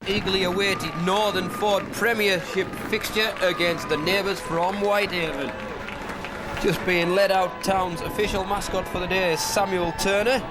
eagerly awaited Northern Ford Premiership fixture against the neighbours from Whitehaven. Just being led out, Town's official mascot for the day is Samuel Turner.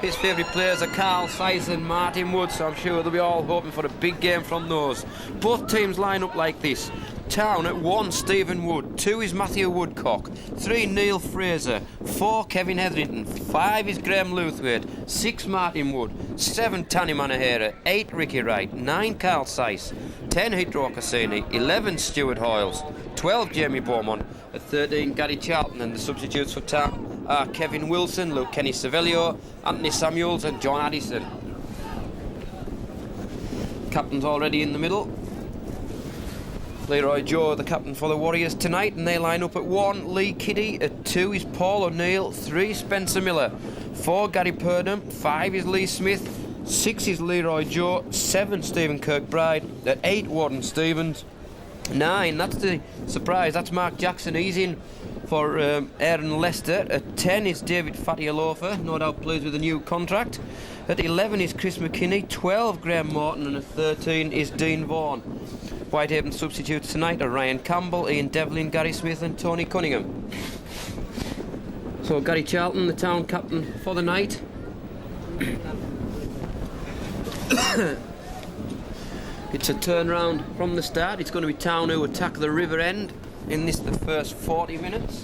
His favourite players are Carl Seiss and Martin Wood, so I'm sure they'll be all hoping for a big game from those. Both teams line up like this. Town at 1, Stephen Wood. 2 is Matthew Woodcock. 3, Neil Fraser. 4, Kevin Hetherington. 5 is Graham Luthwaite. 6, Martin Wood. 7, Tanny Manahera. 8, Ricky Wright. 9, Carl Seiss. 10, Hitro Cassini. 11, Stuart Hoyles. 12, Jamie Beaumont. At 13, Gary Charlton, and the substitutes for Town are Kevin Wilson, Luke Kenny Savelio, Anthony Samuels and John Addison. Captain's already in the middle. Leroy Joe, the captain for the Warriors tonight, and they line up at 1, Lee Kiddy. At 2 is Paul O'Neill. 3, Spencer Miller. 4, Gary Purdham. 5 is Lee Smith. 6 is Leroy Joe. 7, Stephen Kirkbride. At 8, Warden Stevens. 9, that's the surprise, that's Mark Jackson. He's in for Aaron Lester. At 10 is David Fatialofa, no doubt pleased with the new contract. At 11 is Chris McKinney. 12, Graham Morton. And at 13 is Dean Vaughan. Whitehaven substitutes tonight are Ryan Campbell, Ian Devlin, Gary Smith and Tony Cunningham. So Gary Charlton, the Town captain for the night. It's a turnaround from the start. It's going to be Town who attack the river end in the first 40 minutes.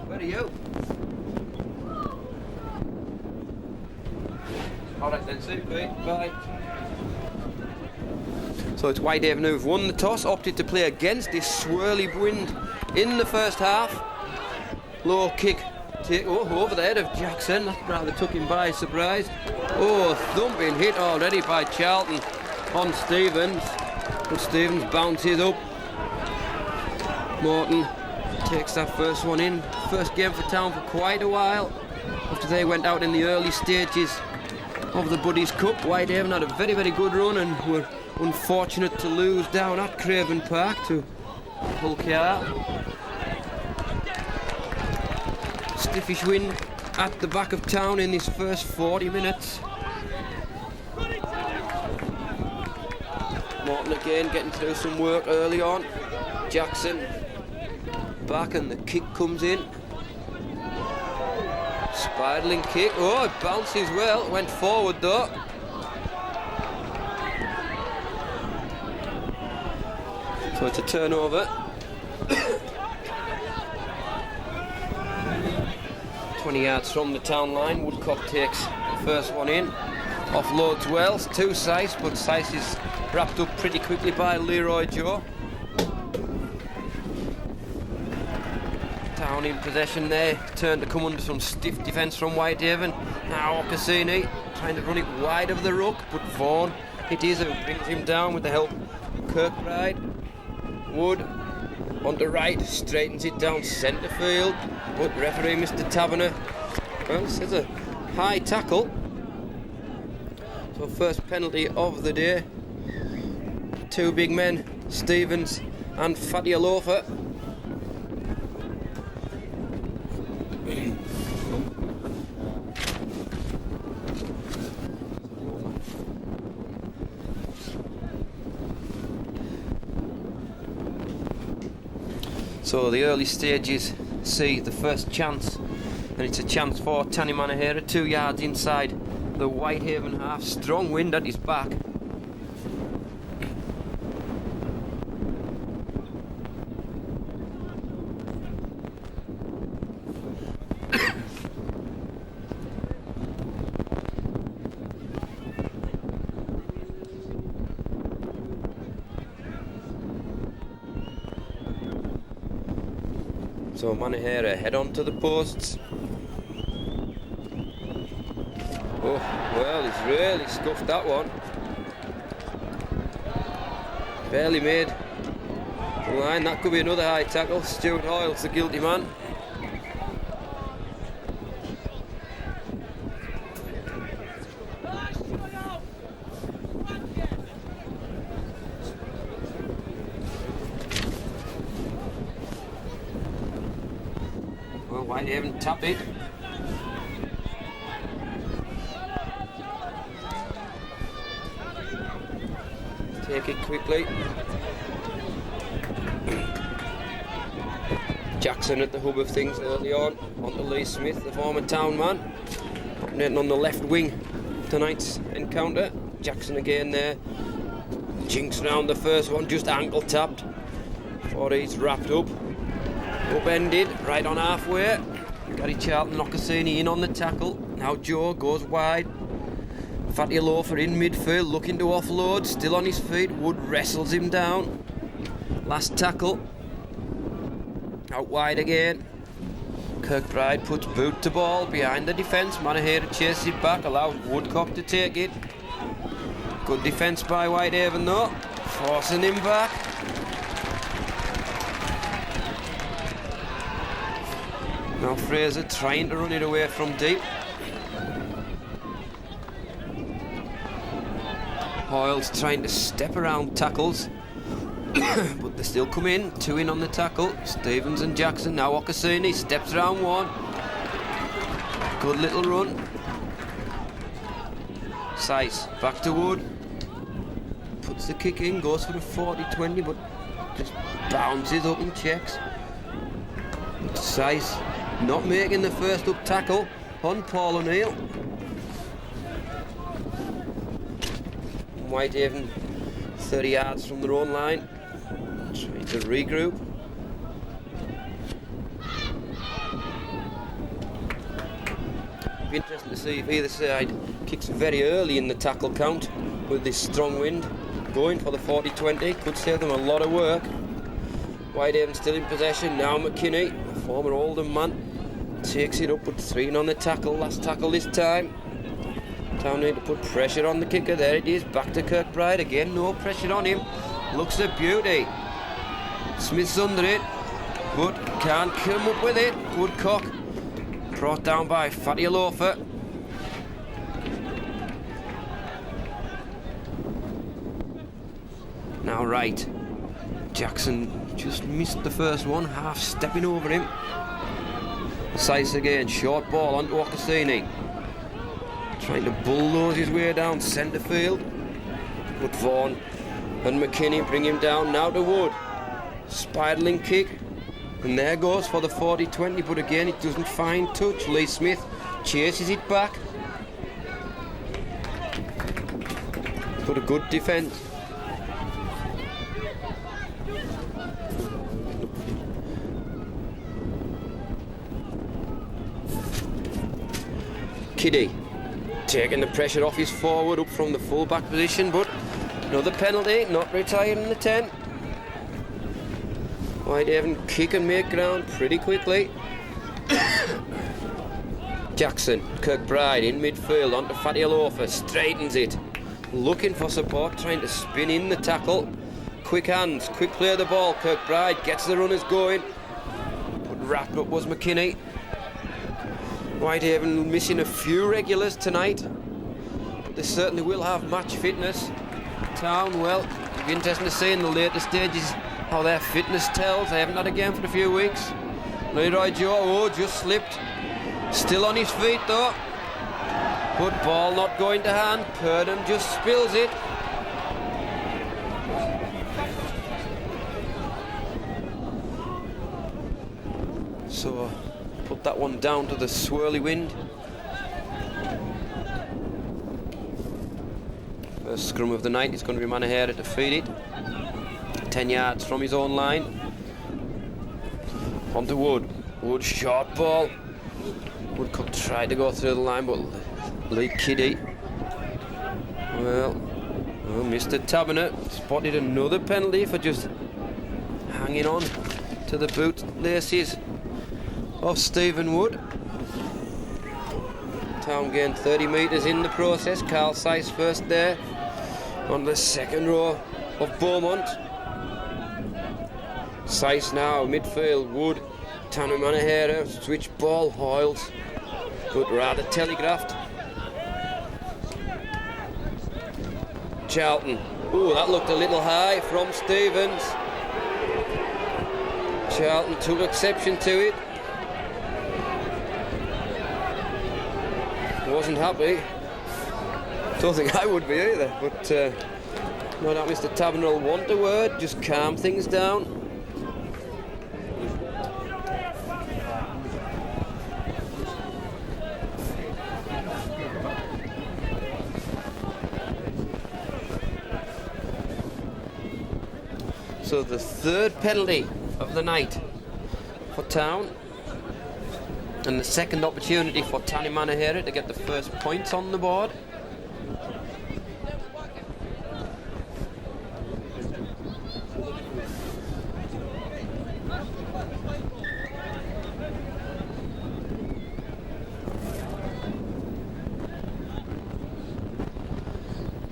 Where are you? Alright then, see you, Pete. Bye. So it's Whitehaven who've won the toss, opted to play against this swirly wind in the first half. Low kick, over the head of Jackson. That rather took him by surprise. Oh, thumping hit already by Charlton on Stevens. But Stevens bounces up. Morton takes that first one in. First game for Town for quite a while. After they went out in the early stages of the Buddies Cup, Whitehaven had a very, very good run and were unfortunate to lose down at Craven Park to Hull KR. Stiffish wind at the back of Town in this first 40 minutes. Morton again getting through some work early on. Jackson back and the kick comes in. Spiraling kick. Oh, it bounces well. Went forward though. So it's a turnover. 20 yards from the Town line. Woodcock takes the first one in. Offloads well to Seiss, but Seiss is wrapped up pretty quickly by Leroy Joe. Town in possession there. Turn to come under some stiff defence from Whitehaven. Now Cassini trying to run it wide of the ruck, but Vaughan, it is who brings him down with the help of Kirkbride. Wood on the right, straightens it down centre field, but referee Mr Taverner, well, says a high tackle. So first penalty of the day. 2 big men, Stevens and Fatialofa. So the early stages see the first chance, and it's a chance for Tanny Manahera, 2 yards inside the Whitehaven half. Strong wind at his back. So Manahera head on to the posts. Oh, well, he's really scuffed that one. Barely made the line. That could be another high tackle. Stuart Hoyle's the guilty man. Well, Whitehaven tapped it. Take it quickly. Jackson at the hub of things early on to Lee Smith, the former town man. Netting on the left wing tonight's encounter. Jackson again there. Jinks round the first one, just ankle tapped. Before he's wrapped up. Upended, right on halfway. Gary Charlton Ocassini in on the tackle. Now Joe goes wide. Fatty Loafer in midfield, looking to offload. Still on his feet. Wood wrestles him down. Last tackle. Out wide again. Kirkbride puts boot to ball behind the defence. Manahera chases it back, allows Woodcock to take it. Good defence by Whitehaven though. Forcing him back. Now Fraser trying to run it away from deep. Hoyle's trying to step around tackles. But they still come in. Two in on the tackle. Stevens and Jackson. Now Ocassini steps around one. Good little run. Sice back to Wood. Puts the kick in. Goes for the 40-20, but just bounces up and checks. Sice not making the first up tackle on Paul O'Neill. Whitehaven 30 yards from their own line. Trying to regroup. Be interesting to see if either side kicks very early in the tackle count with this strong wind. Going for the 40-20 could save them a lot of work. Whitehaven still in possession. Now McKinney, the former Oldham man, takes it up with 3 on the tackle. Last tackle this time. Town need to put pressure on the kicker. There it is. Back to Kirkbride again. No pressure on him. Looks a beauty. Smith's under it, but can't come up with it. Woodcock brought down by Fatty Loafer. Now right. Jackson just missed the first one, half stepping over him. Sice again, short ball onto Ocassini. Trying to bulldoze his way down centre field. But Vaughan and McKinney bring him down. Now to Wood. Spiraling kick. And there goes for the 40-20, but again it doesn't find touch. Lee Smith chases it back. But a good defence. Kiddy taking the pressure off his forward up from the full back position, but another penalty, not retiring the 10. Whitehaven kick and make ground pretty quickly. Jackson, Kirkbride in midfield onto Fatty Loafer, straightens it, looking for support, trying to spin in the tackle. Quick hands, quick play of the ball. Kirkbride gets the runners going, but wrapped up was McKinney. Whitehaven missing a few regulars tonight, but they certainly will have match fitness. Town, well, it'll be interesting to see in the later stages how their fitness tells. They haven't had a game for a few weeks. Leroy Joe, just slipped. Still on his feet though. Good ball not going to hand. Purdom just spills it. So put that one down to the swirly wind. First scrum of the night is going to be Manahera to feed it. 10 yards from his own line. On to Wood. Wood short ball. Woodcock tried to go through the line, but Lee Kiddy, well, Mr. Taberner spotted another penalty for just hanging on to the boot laces of Stephen Wood. Town gained 30 metres in the process. Carl Sice first there on the second row of Beaumont. Sice now, midfield, Wood, Tanner Manahera, switch ball, Hoyles, but rather telegraphed. Charlton, ooh, that looked a little high from Stevens. Charlton took exception to it. wasn't happy. Don't think I would be either, but no doubt Mr. Taverner will want a word, just calm things down. So the third penalty of the night for Town, and the second opportunity for Tanny Manahera to get the first points on the board.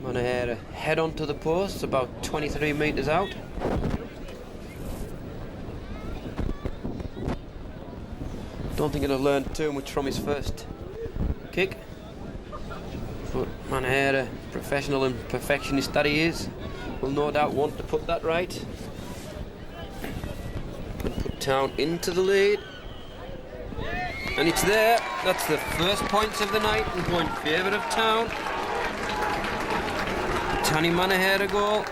Manahera head onto the post, about 23 metres out. Don't think he'll have learned too much from his first kick, but Manahera, professional and perfectionist that he is, will no doubt want to put that right and put Town into the lead. And it's there. That's the first points of the night and go in favour of Town. Tanny Manahera goal,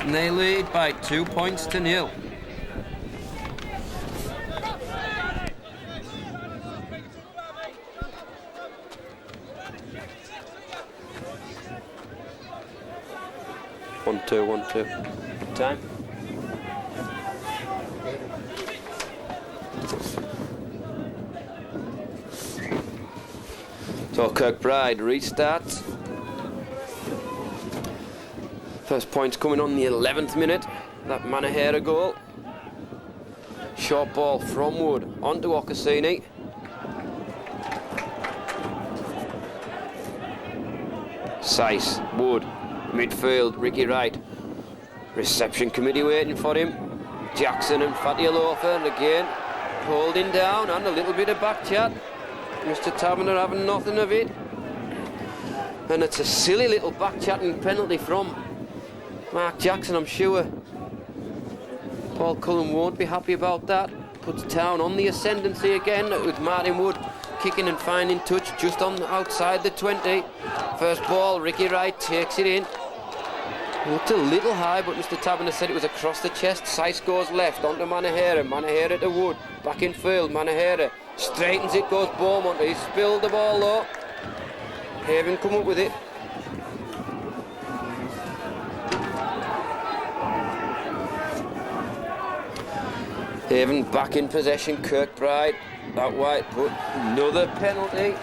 and they lead by 2 points to 0. One, two. Time. So Kirkbride restarts. First point's coming on the 11th minute. That Manahera goal. Short ball from Wood onto Ocassini. Sice, Wood. Midfield, Ricky Wright. Reception committee waiting for him. Jackson and Fatty Alofa, and again holding down and a little bit of back chat. Mr. Taverner having nothing of it. And it's a silly little back chatting penalty from Mark Jackson, I'm sure. Paul Cullen won't be happy about that. Puts Town on the ascendancy again with Martin Wood kicking and finding touch just on outside the 20. First ball, Ricky Wright takes it in. Looked a little high, but Mr. Taverner said it was across the chest. Sice goes left onto Manahera. Manahera to Wood. Back in field. Manahera straightens it, goes Beaumont. He spilled the ball though. Haven come up with it. Haven back in possession. Kirkbride out wide, but another penalty.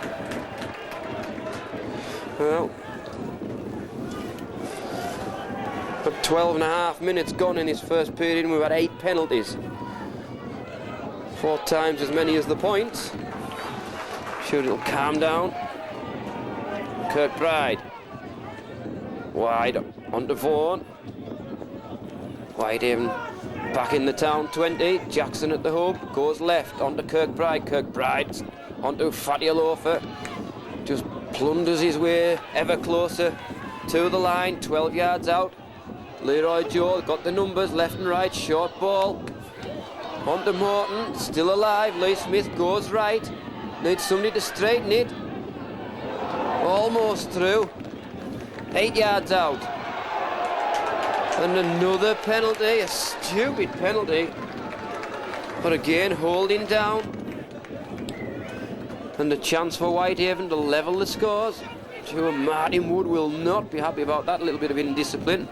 Well, but 12 and a half minutes gone in his first period, and we've had 8 penalties. 4 times as many as the points. Sure it'll calm down. Kirkbride. Wide onto Vaughan. Whitehaven back in the Town 20. Jackson at the hub. Goes left onto Kirkbride. Kirkbride onto Fatty Alofa. Just plunders his way ever closer to the line. 12 yards out. Leroy Joe got the numbers left and right. Short ball onto Morton, still alive. Lee Smith goes right, needs somebody to straighten it. Almost through. 8 yards out. And another penalty, a stupid penalty, but again holding down. And a chance for Whitehaven to level the scores. Sure, Martin Wood will not be happy about that little bit of indiscipline.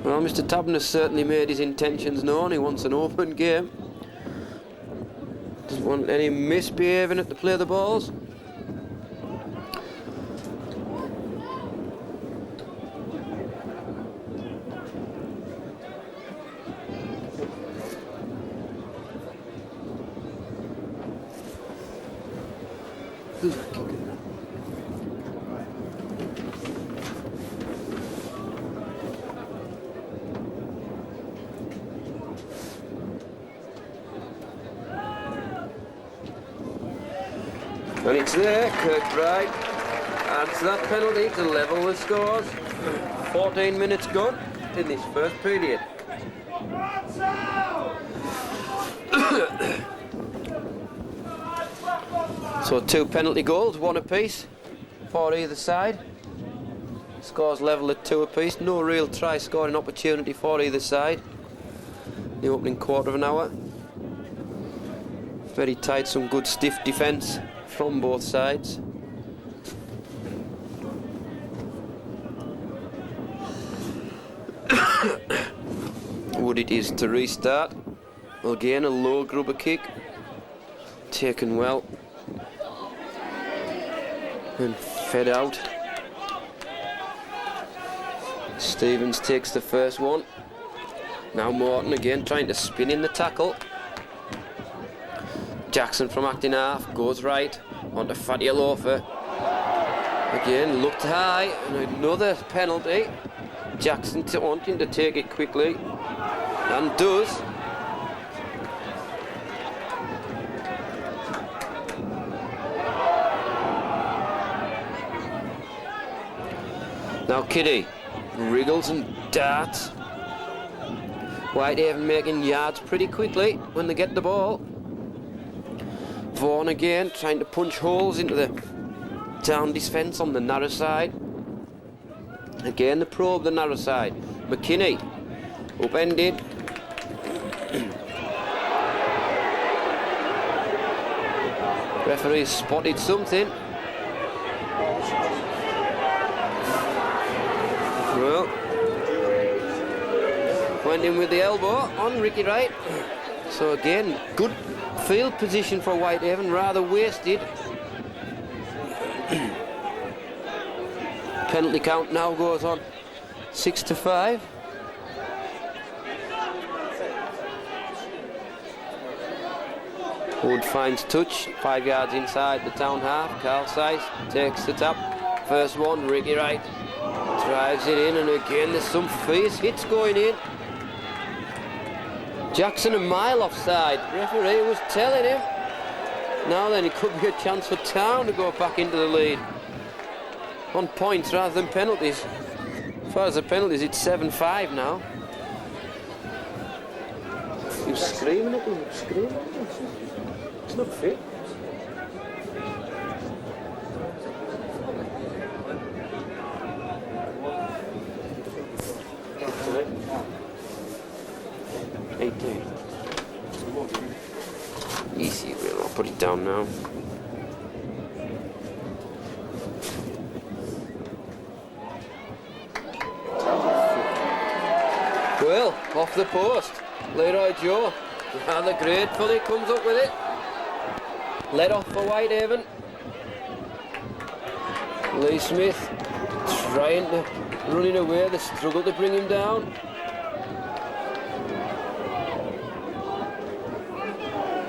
Well, Mr. Taverner certainly made his intentions known. He wants an open game. Doesn't want any misbehaving at the play of the balls. And it's there, Kirkbride adds that penalty to level the scores. 14 minutes gone in this first period. So 2 penalty goals, 1 apiece for either side. Scores level at 2 apiece. No real try scoring opportunity for either side. The opening quarter of an hour. Very tight, some good stiff defence from both sides. Wood it is to restart. Again, a low grubber kick. Taken well. And fed out. Stevens takes the first one. Now Morton again trying to spin in the tackle. Jackson from acting half goes right onto Fatty Alofa. Again looked high and another penalty. Jackson wanting to take it quickly and does. Now Kitty wriggles and darts. Whitehaven making yards pretty quickly when they get the ball. Vaughan again trying to punch holes into the down defence on the narrow side. Again the probe the narrow side. McKinney upended. Referee spotted something. Well, went in with the elbow on Ricky Wright. So again, good field position for Whitehaven, rather wasted. Penalty count now goes on 6-5. Wood finds touch, 5 yards inside the town half. Carl Seiss takes the tap. First one, Ricky Wright drives it in, and again there's some fierce hits going in. Jackson a mile offside. Referee was telling him. Now then, it could be a chance for Town to go back into the lead on points rather than penalties. As far as the penalties, it's 7-5 now. He was screaming at him, screaming at him. It's not fit. Easy, I'll put it down now. Well, off the post. Leroy Joe, rather gratefully comes up with it. Let off for Whitehaven. Lee Smith trying to running away. They struggle to bring him down.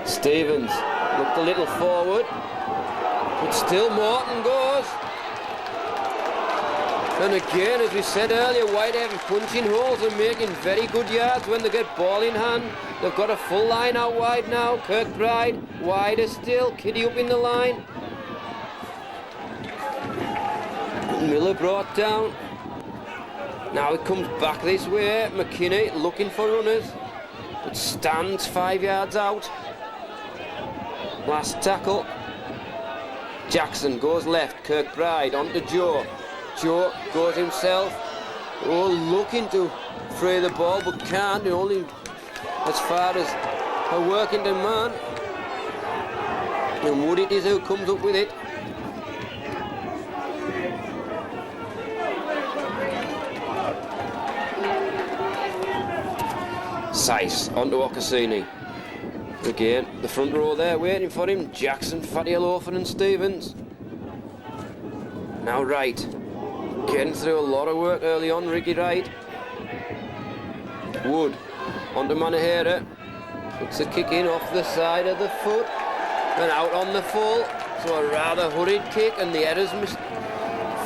Stevens looked a little forward, but still Morton goes. And again, as we said earlier, Whitehaven punching holes and making very good yards when they get ball in hand. They've got a full line out wide now. Kirkbride wider still. Kitty up in the line. Miller brought down. Now it comes back this way. McKinney looking for runners, but stands 5 yards out. Last tackle. Jackson goes left. Kirkbride onto Joe. Joe goes himself. Oh, looking to fray the ball, but can't. Only as far as a workington man. And Wood it is who comes up with it. Seiss onto Ocassini. Again, the front row there waiting for him. Jackson, Fatty Alofa and Stevens. Now Wright. Getting through a lot of work early on, Ricky Wright. Wood onto Manahera. Puts a kick in off the side of the foot. And out on the full. So a rather hurried kick, and the error's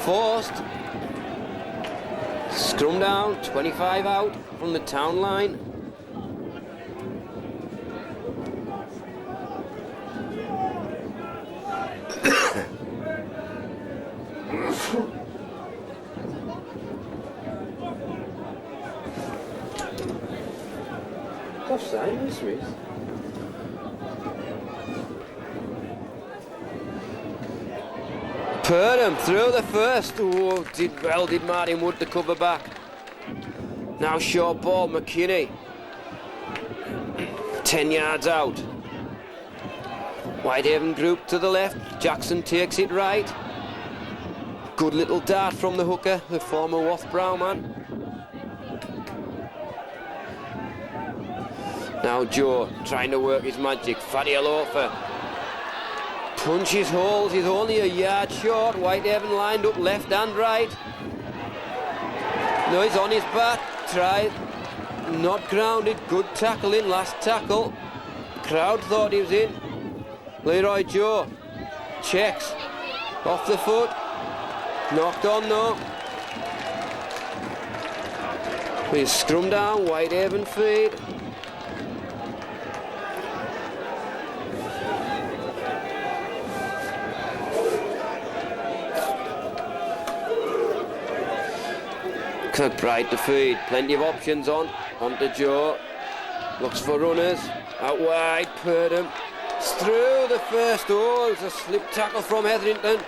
forced. Scrum down, 25 out from the town line. Offside, Smith. Purdham through the first. Oh, did Martin Wood to cover back. Now short ball, McKinney. 10 yards out. Whitehaven group to the left. Jackson takes it right. Good little dart from the hooker, the former Wath-Brown man. Now Joe trying to work his magic. Fatty Alofa punches holes. He's only a yard short. Whitehaven lined up left and right. No, he's on his bat. Tried. Not grounded. Good tackle in. Last tackle. Crowd thought he was in. Leroy Joe checks. Off the foot. Knocked on though. Please scrum down. Whitehaven feed. Kirkbride to feed, plenty of options on to Joe, looks for runners, out wide, Purdham, it's through the first, it's a slip tackle from Hetherington,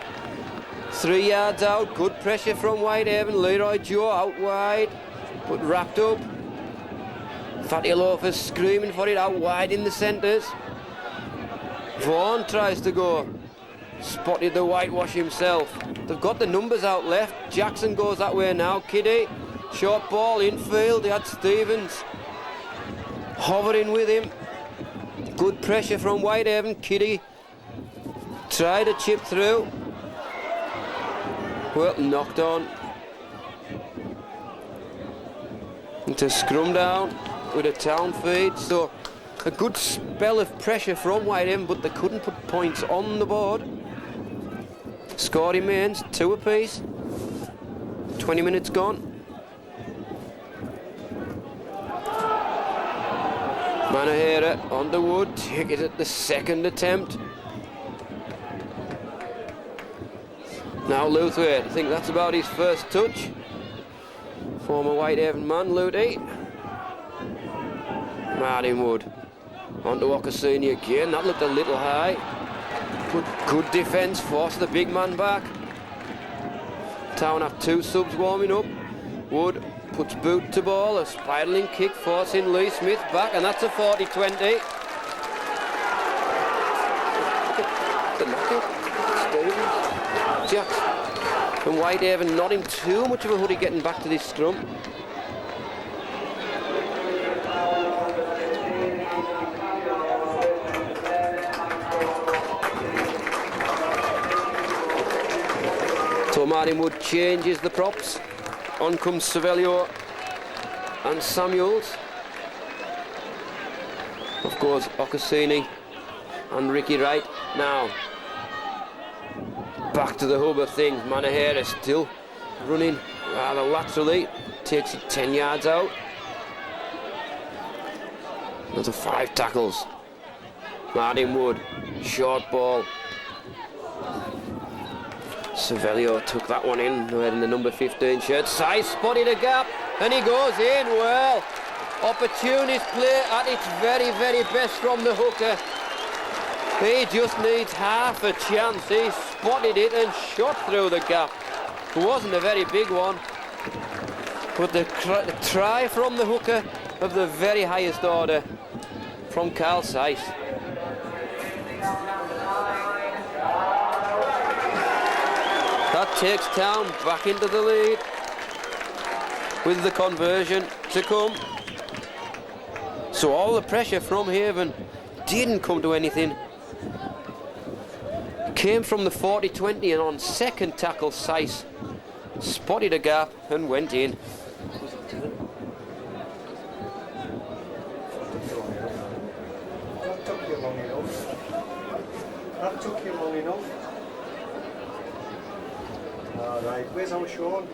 3 yards out, good pressure from Whitehaven, Leroy Joe out wide, but wrapped up, Fatty Loafers screaming for it out wide in the centres, Vaughan tries to go, spotted the whitewash himself. They've got the numbers out left. Jackson goes that way now. Kiddy, short ball infield. He had Stevens hovering with him. Good pressure from Whitehaven. Kiddy tried to chip through. Well, knocked on. Into scrum down with a town feed. So a good spell of pressure from Whitehaven, but they couldn't put points on the board. Score remains 2 apiece. 20 minutes gone. Manahera on the wood, take it at the second attempt. Now Lewthwaite, I think that's about his first touch. Former Whitehaven man, Luty. Martin Wood. On to Ocassini again, that looked a little high. Good defence, force the big man back. Town have 2 subs warming up. Wood puts boot to ball, a spiralling kick forcing Lee Smith back, and that's a 40-20. Stevens, Jackson, and Whitehaven not in too much of a hurry getting back to this scrum. So Martin Wood changes the props. On comes Savelio and Samuels. Of course, Ocassini and Ricky Wright. Now, back to the hub of things. Manahera still running rather laterally. Takes it 10 yards out. Another 5 tackles. Martin Wood, short ball. Savelio took that one in, wearing the number 15 shirt. Size spotted a gap, and he goes in. Well, opportunist play at its very, very best from the hooker. He just needs half a chance. He spotted it and shot through the gap. It wasn't a very big one, but the try from the hooker of the very highest order from Carl Sice. That takes Town back into the lead with the conversion to come. So all the pressure from Haven didn't come to anything. Came from the 40-20, and on second tackle Sice spotted a gap and went in. That took you long enough. All right, where's our Sean?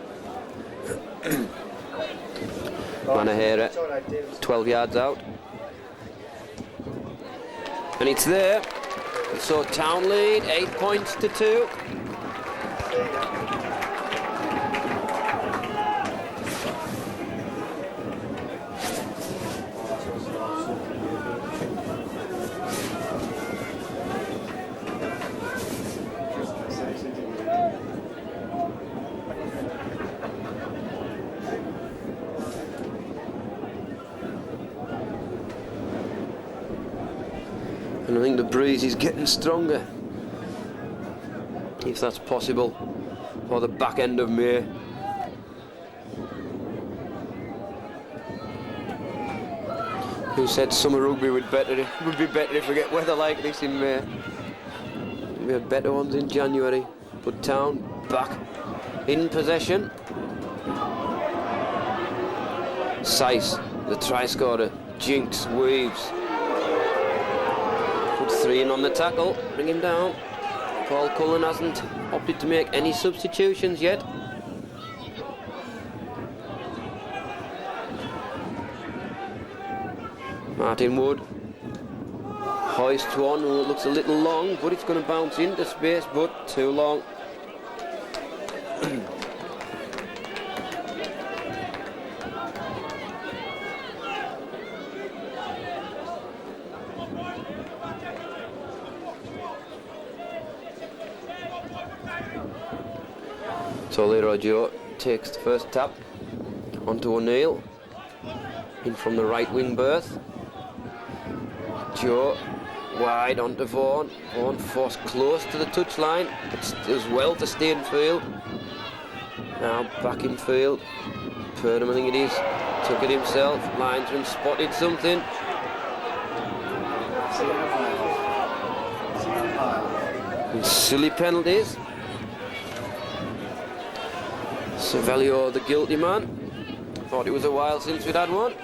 Manahera, 12 yards out. And it's there. So Town lead, 8 points to 2. And I think the breeze is getting stronger, if that's possible, for the back end of May. Who said summer rugby would be better if we get weather like this in May? We had better ones in January. But Town back in possession. Sice, the try scorer, jinks, weaves. Put 3 in on the tackle, bring him down. Paul Cullen hasn't opted to make any substitutions yet. Martin Wood hoists one, who looks a little long, but it's going to bounce into space, but too long. So Leroy Joe takes the first tap onto O'Neill, in from the right wing berth. Joe wide onto Vaughan. Vaughan forced close to the touchline, but does well to stay in field. Now back in field. Purdom, I think it is, took it himself. Linesman spotted something. And silly penalties. Savelio, the guilty man. Thought it was a while since we'd had one.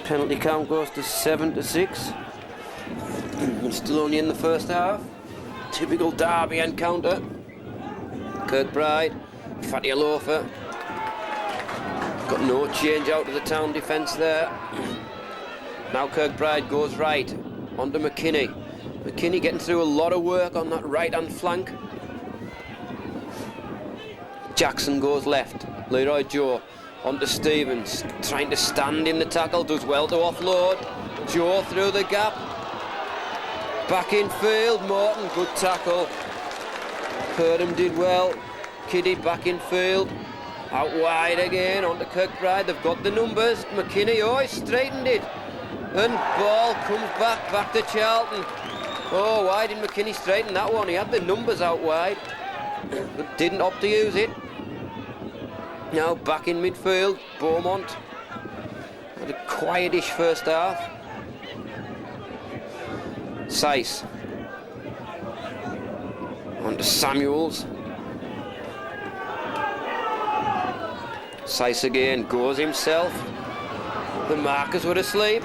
Penalty count goes to 7-6. We're still only in the first half. Typical derby encounter. Kirkbride, Fatty Alofa. Got no change out of the Town defence there. Now Kirkbride goes right onto McKinney. McKinney getting through a lot of work on that right-hand flank. Jackson goes left. Leroy Joe onto Stevens, trying to stand in the tackle, does well to offload. Joe through the gap. Back in field, Morton, good tackle. Purdom did well. Kiddy back in field. Out wide again onto Kirkbride. They've got the numbers. McKinney, oh, he straightened it. And ball comes back to Charlton. Oh, why did McKinney straighten that one? He had the numbers out wide, but didn't opt to use it. Now back in midfield, Beaumont. Had a quietish first half. Sice. On to Samuels. Sice again, goes himself. The markers were asleep.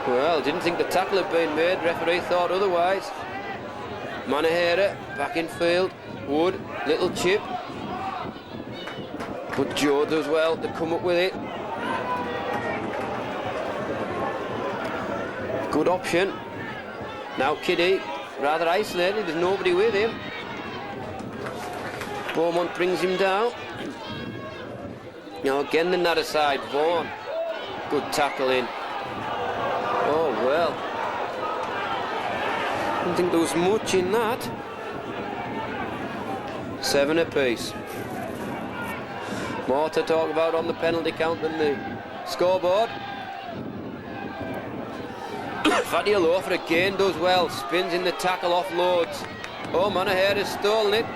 Well, didn't think the tackle had been made. Referee thought otherwise. Manahera back in field. Wood, little chip. But Joe does well to come up with it. Good option. Now Kiddy, rather isolated, there's nobody with him. Beaumont brings him down. Now again the natter side, Vaughan. Good tackle in. Oh well. I don't think there was much in that. 7 apiece. More to talk about on the penalty count than the scoreboard. Fatty Alofa again does well, spins in the tackle, offloads. Oh, Manaher has stolen it.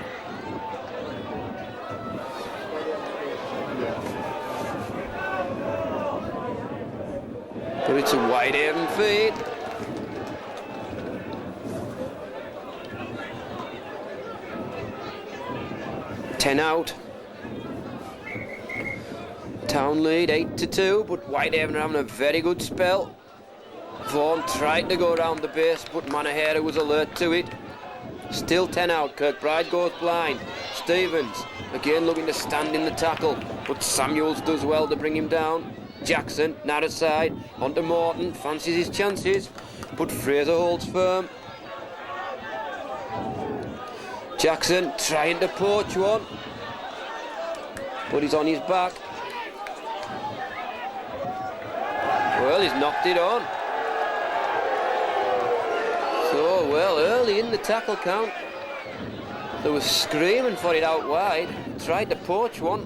But it's a Whitehaven feed. Ten out. Town lead 8-2, but Whitehaven are having a very good spell. Vaughan tried to go around the base, but Manahera was alert to it. Still 10 out. Kirkbride goes blind. Stevens again looking to stand in the tackle, but Samuels does well to bring him down. Jackson, narrow side, onto Morton, fancies his chances, but Fraser holds firm. Jackson trying to poach one, but he's on his back. Well, he's knocked it on. So, well, early in the tackle count, they were screaming for it out wide, tried to poach one,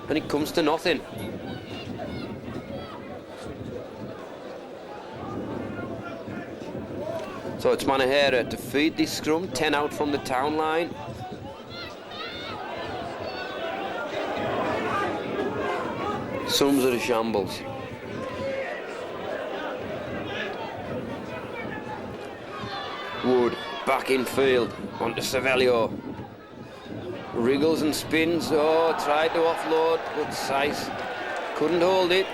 and it comes to nothing. So it's Manahera to feed this scrum, 10 out from the town line. Sums are a shambles. Wood back in field onto Savelio. Wriggles and spins. Oh, tried to offload, but Sice couldn't hold it.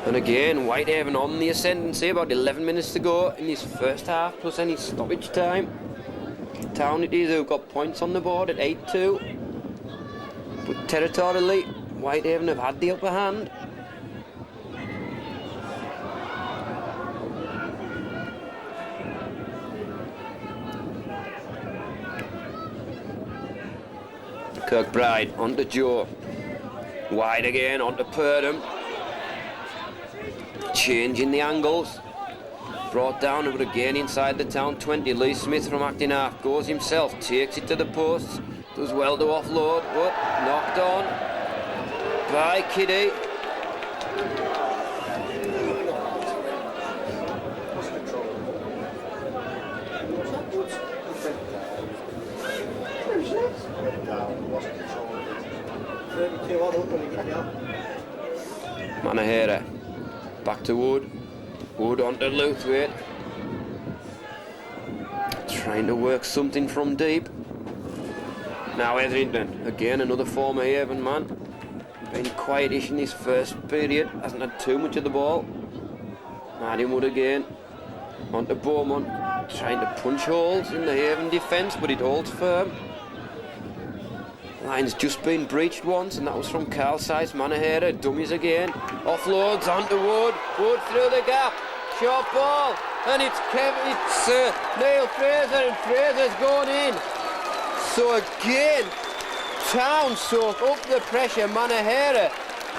And again, Whitehaven on the ascendancy. About 11 minutes to go in this first half, plus any stoppage time. Town it is, who've got points on the board at 8-2. But territorially, Whitehaven have had the upper hand. Kirkbride onto Joe. Wide again onto Purdham. Changing the angles. Brought down, but again inside the town 20. Lee Smith from acting half goes himself, takes it to the posts, does well to offload, but knocked on by Kiddy. Manahera back to Wood. Wood onto Luthwaite. Trying to work something from deep. Now Etherington, again another former Haven man. Been quietish in this first period, hasn't had too much of the ball. Martin Wood again. Onto Beaumont, trying to punch holes in the Haven defence, but it holds firm. Line's just been breached once, and that was from Carl Sice. Manahera, dummies again. Offloads onto Wood. Wood through the gap. Short ball. And it's Neil Fraser, and Fraser's going in. So again, Town soak up the pressure. Manahera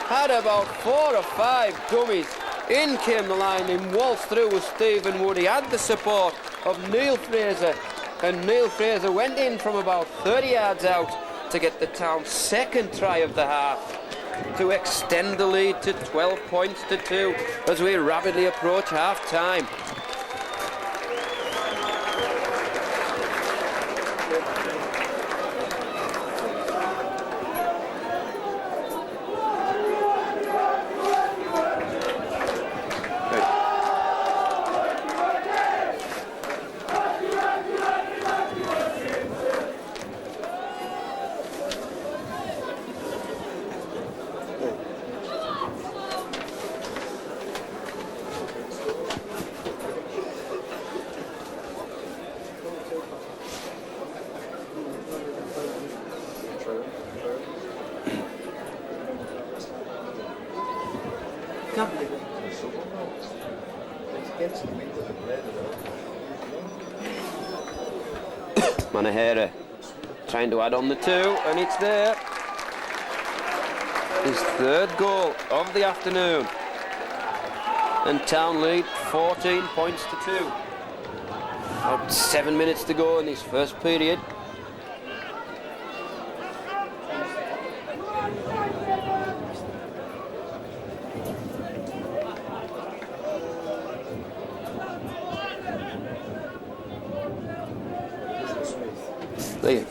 had about 4 or 5 dummies. In came the line and waltzed through with Stephen Wood. He had the support of Neil Fraser, and Neil Fraser went in from about 30 yards out to get the Town's second try of the half to extend the lead to 12 points to 2 as we rapidly approach half-time. Manahera trying to add on the 2, and it's there. His third goal of the afternoon. And Town lead 14 points to 2. About 7 minutes to go in this first period. There.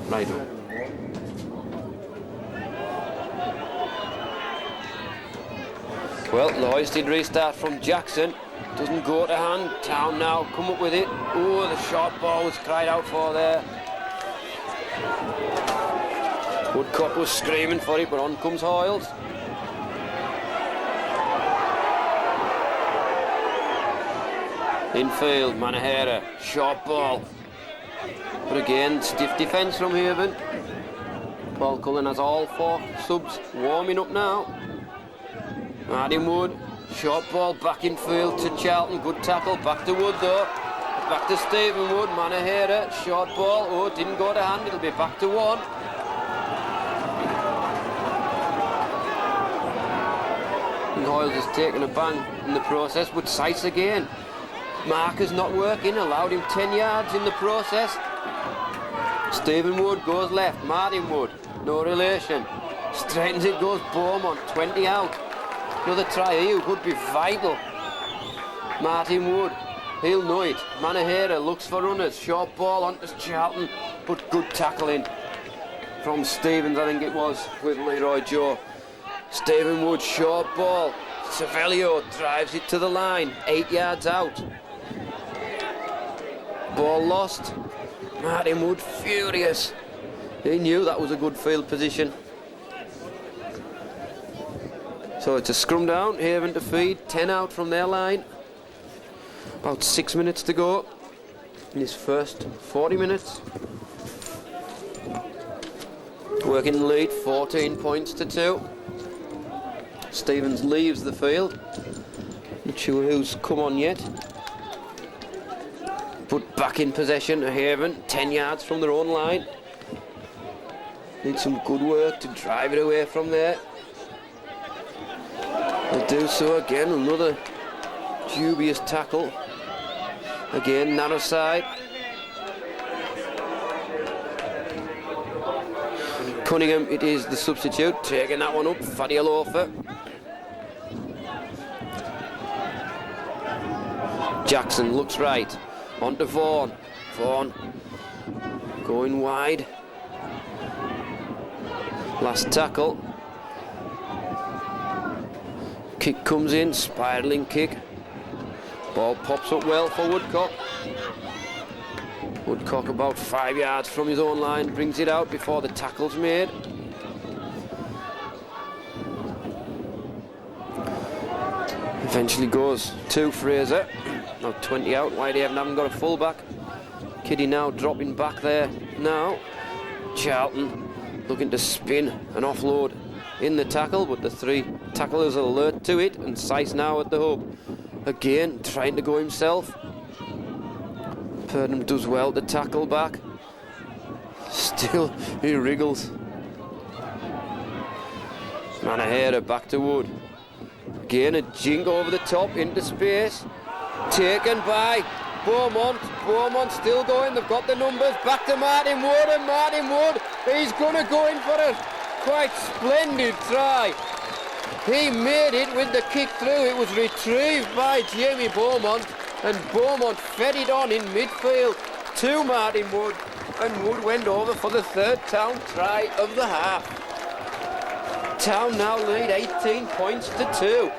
Right on. Well, the hoisted restart from Jackson doesn't go to hand. Town now come up with it. Oh, the short ball was cried out for there. Woodcock was screaming for it, but on comes Hoyles. Infield, Manahera, short ball. But again, stiff defence from Haven. Paul Cullen has all 4 subs warming up now. Martin Wood, short ball back in field to Charlton. Good tackle, back to Wood though. Back to Stephen Wood, Manahera, short ball. Oh, it didn't go to hand, it'll be back to 1. And Hoyles has taken a bang in the process, but Sice again. Marker's not working, allowed him 10 yards in the process. Stephen Wood goes left, Martin Wood, no relation. Straightens it, goes Beaumont, 20 out. Another try here would be vital. Martin Wood, he'll know it. Manahera looks for runners, short ball onto Charlton, but good tackling from Stevens, I think it was, with Leroy Joe. Stephen Wood, short ball. Savelio drives it to the line, 8 yards out. Ball lost. Martin Wood furious. He knew that was a good field position. So it's a scrum down, Haven to feed, 10 out from their line. About 6 minutes to go in this first 40 minutes. Working lead, 14 points to 2. Stevens leaves the field. Not sure who's come on yet. But back in possession of Haven, 10 yards from their own line. Need some good work to drive it away from there. They'll do so again, another dubious tackle. Again, narrow side. Cunningham, it is the substitute, taking that one up, Fadi Alofa. Jackson looks right, on to Vaughan. Vaughan going wide. Last tackle. Kick comes in, spiralling kick. Ball pops up well for Woodcock. Woodcock about 5 yards from his own line, brings it out before the tackle's made. Eventually goes to Fraser. Now 20 out, Whitehaven haven't got a fullback. Kiddy now dropping back there. Now Charlton looking to spin and offload in the tackle, but the 3 tacklers are alert to it, and Sice now at the hub. Again, trying to go himself. Purdom does well to tackle back. Still, he wriggles. Manahera back to Wood. Again, a jink over the top into space. Taken by Beaumont. Beaumont still going. They've got the numbers. Back to Martin Wood, and Martin Wood, he's going to go in for a quite splendid try. He made it with the kick through. It was retrieved by Jamie Beaumont, and Beaumont fed it on in midfield to Martin Wood, and Wood went over for the 3rd Town try of the half. Town now lead 18 points to 2.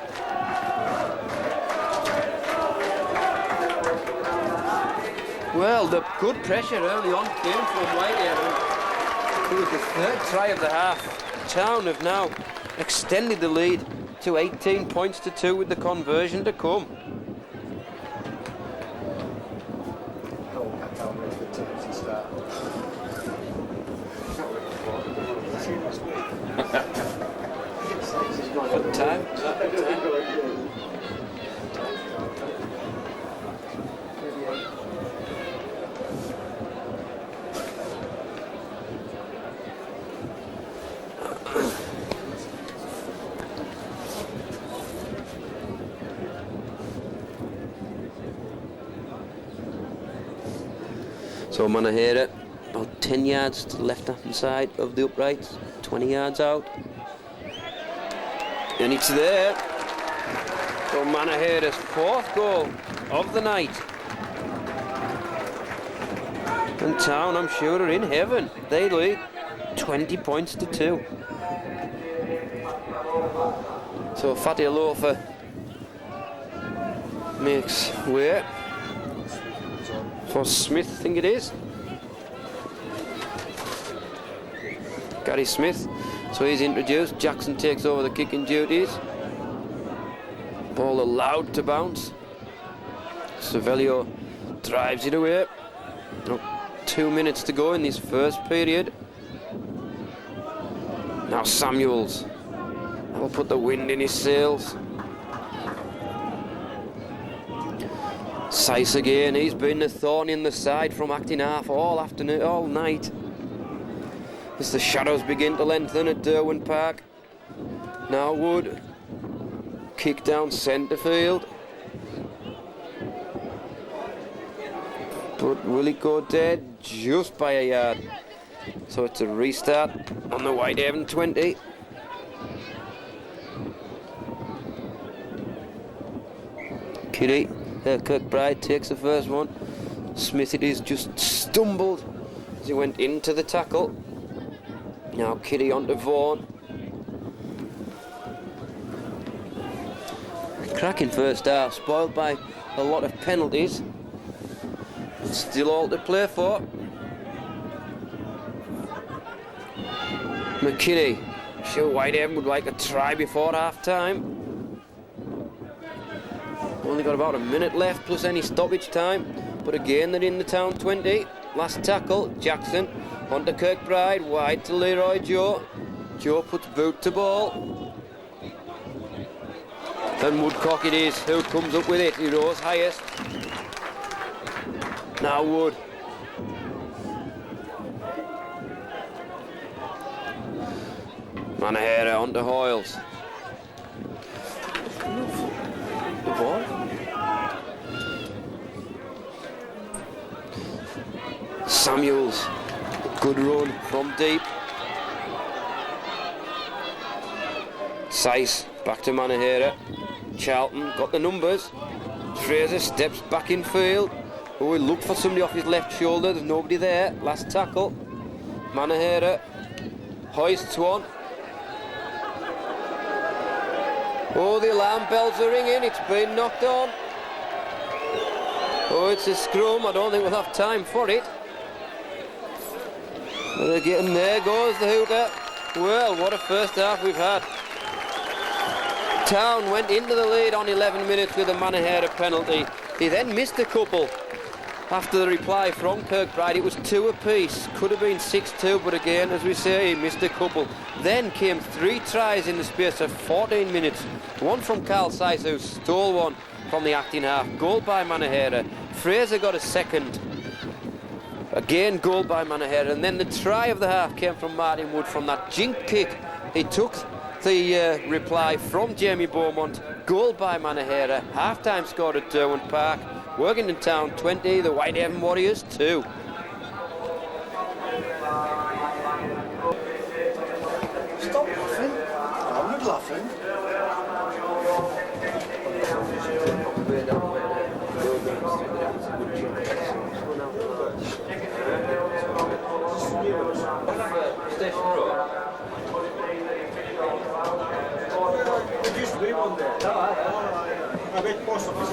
Well, the good pressure early on came from Whitehaven. It was the 3rd try of the half. Town have now extended the lead to 18 points to 2 with the conversion to come. Good time. So Manahera, about 10 yards to the left-hand side of the uprights, 20 yards out. And it's there. So Manahera's 4th goal of the night. And Town, I'm sure, are in heaven. They lead 20 points to 2. So Fatty Alofa makes way for Smith, I think it is. Gary Smith. So he's introduced. Jackson takes over the kicking duties. Ball allowed to bounce. Savelio drives it away. 2 minutes to go in this first period. Now Samuels. That will put the wind in his sails. Sice again, he's been a thorn in the side from acting half all afternoon, all night. As the shadows begin to lengthen at Derwent Park. Now Wood. Kick down centre field. But will it go dead? Just by a yard. So it's a restart on the Whitehaven 20. Kirkbride takes the first one. Smith it is just stumbled as he went into the tackle. Now Kitty onto Vaughan. Cracking first half, spoiled by a lot of penalties. But still all to play for. McKinney. Sure Whitehaven would like a try before half time. Only got about a minute left plus any stoppage time. But again they're in the town 20. Last tackle, Jackson onto Kirkbride, wide to Leroy Joe. Joe puts boot to ball. And Woodcock it is who comes up with it. He rose highest. Now Wood. Manahera onto Hoyles. The ball. Samuels. Good run from deep. Sice back to Manahera. Charlton got the numbers. Fraser steps back in field. Oh, he looked for somebody off his left shoulder. There's nobody there. Last tackle. Manahera hoists one. Oh, the alarm bells are ringing. It's been knocked on. Oh, it's a scrum. I don't think we'll have time for it. They're getting there. Goes the hooter. Well, what a first half we've had. Town went into the lead on 11 minutes with a Manahera penalty. He then missed a couple. After the reply from Kirkbride, it was 2 apiece. Could have been 6-2, but again, as we say, he missed a couple. Then came 3 tries in the space of 14 minutes. One from Carl Sice, who stole one from the acting half. Goal by Manahera. Fraser got a second. Again, goal by Manahera. And then the try of the half came from Martin Wood from that jink kick. He took the reply from Jamie Beaumont. Goal by Manahera. Half-time scored at Derwent Park. Workington Town 20, the Whitehaven Warriors 2. Stop laughing. I'm not laughing. There used to be one there. I bet post office.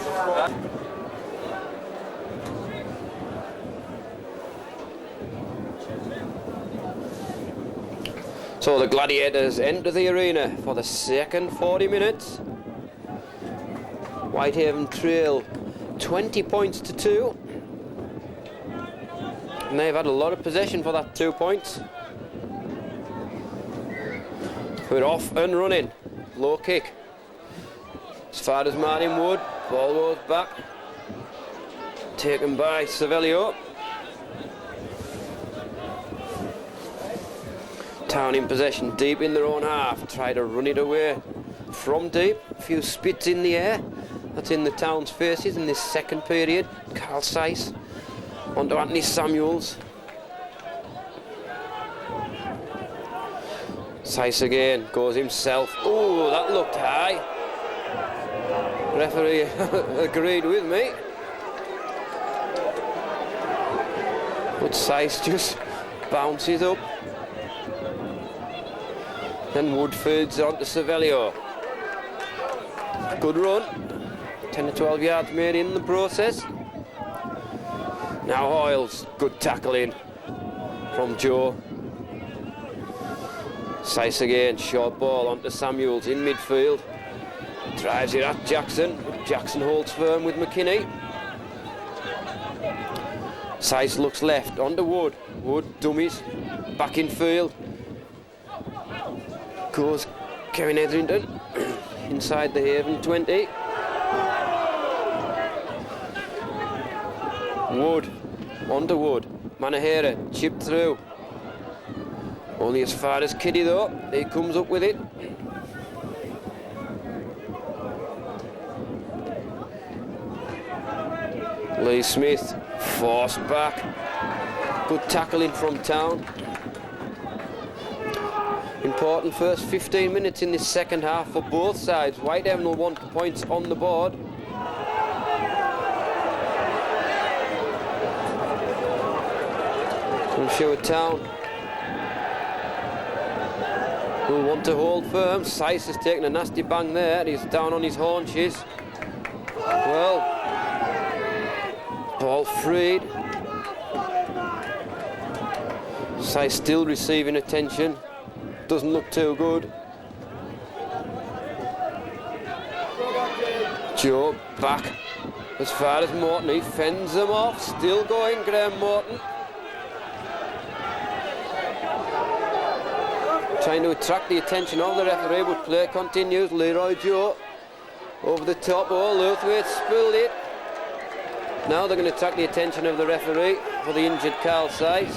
So the Gladiators enter the arena for the second 40 minutes. Whitehaven trail 20 points to 2. And they've had a lot of possession for that 2 points. We're off and running. Low kick. As far as Martin Wood. Ball goes back. Taken by Savelio. Town in possession, deep in their own half. Try to run it away from deep. A few spits in the air. That's in the Town's faces in this second period. Carl Sice onto Anthony Samuels. Sice again, goes himself. Oh, that looked high. Referee agreed with me. But Sice just bounces up. Then Wood feeds on to Savelio. Good run. 10 to 12 yards made in the process. Now Hoyles, good tackling from Joe. Sice again, short ball onto Samuels in midfield. Drives it at Jackson. Jackson holds firm with McKinney. Sice looks left onto Wood. Wood dummies back in field. Goes Kevin Etherington inside the Haven 20. Wood onto Wood. Manahera chipped through. Only as far as Kitty though. He comes up with it. Lee Smith forced back. Good tackling from Town. Important first 15 minutes in this second half for both sides. Whitehaven will want the points on the board. I'm sure Town will want to hold firm. Sice has taken a nasty bang there. He's down on his haunches. Well, ball freed. Sice still receiving attention. Doesn't look too good. Joe back as far as Morton. He fends them off. Still going, Graham Morton. Trying to attract the attention of the referee, but play continues. Leroy Joe over the top. Oh, Lewthwaite spilled it. Now they're going to attract the attention of the referee for the injured Carl Sice.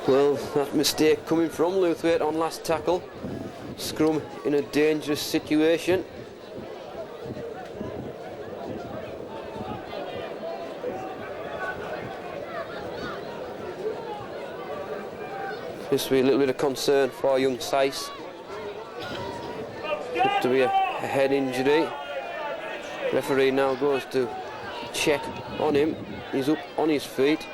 Well, that mistake coming from Lewthwaite on last tackle. Scrum in a dangerous situation. This will be a little bit of concern for young Sice. Looked to be a head injury. Referee now goes to check on him. He's up on his feet.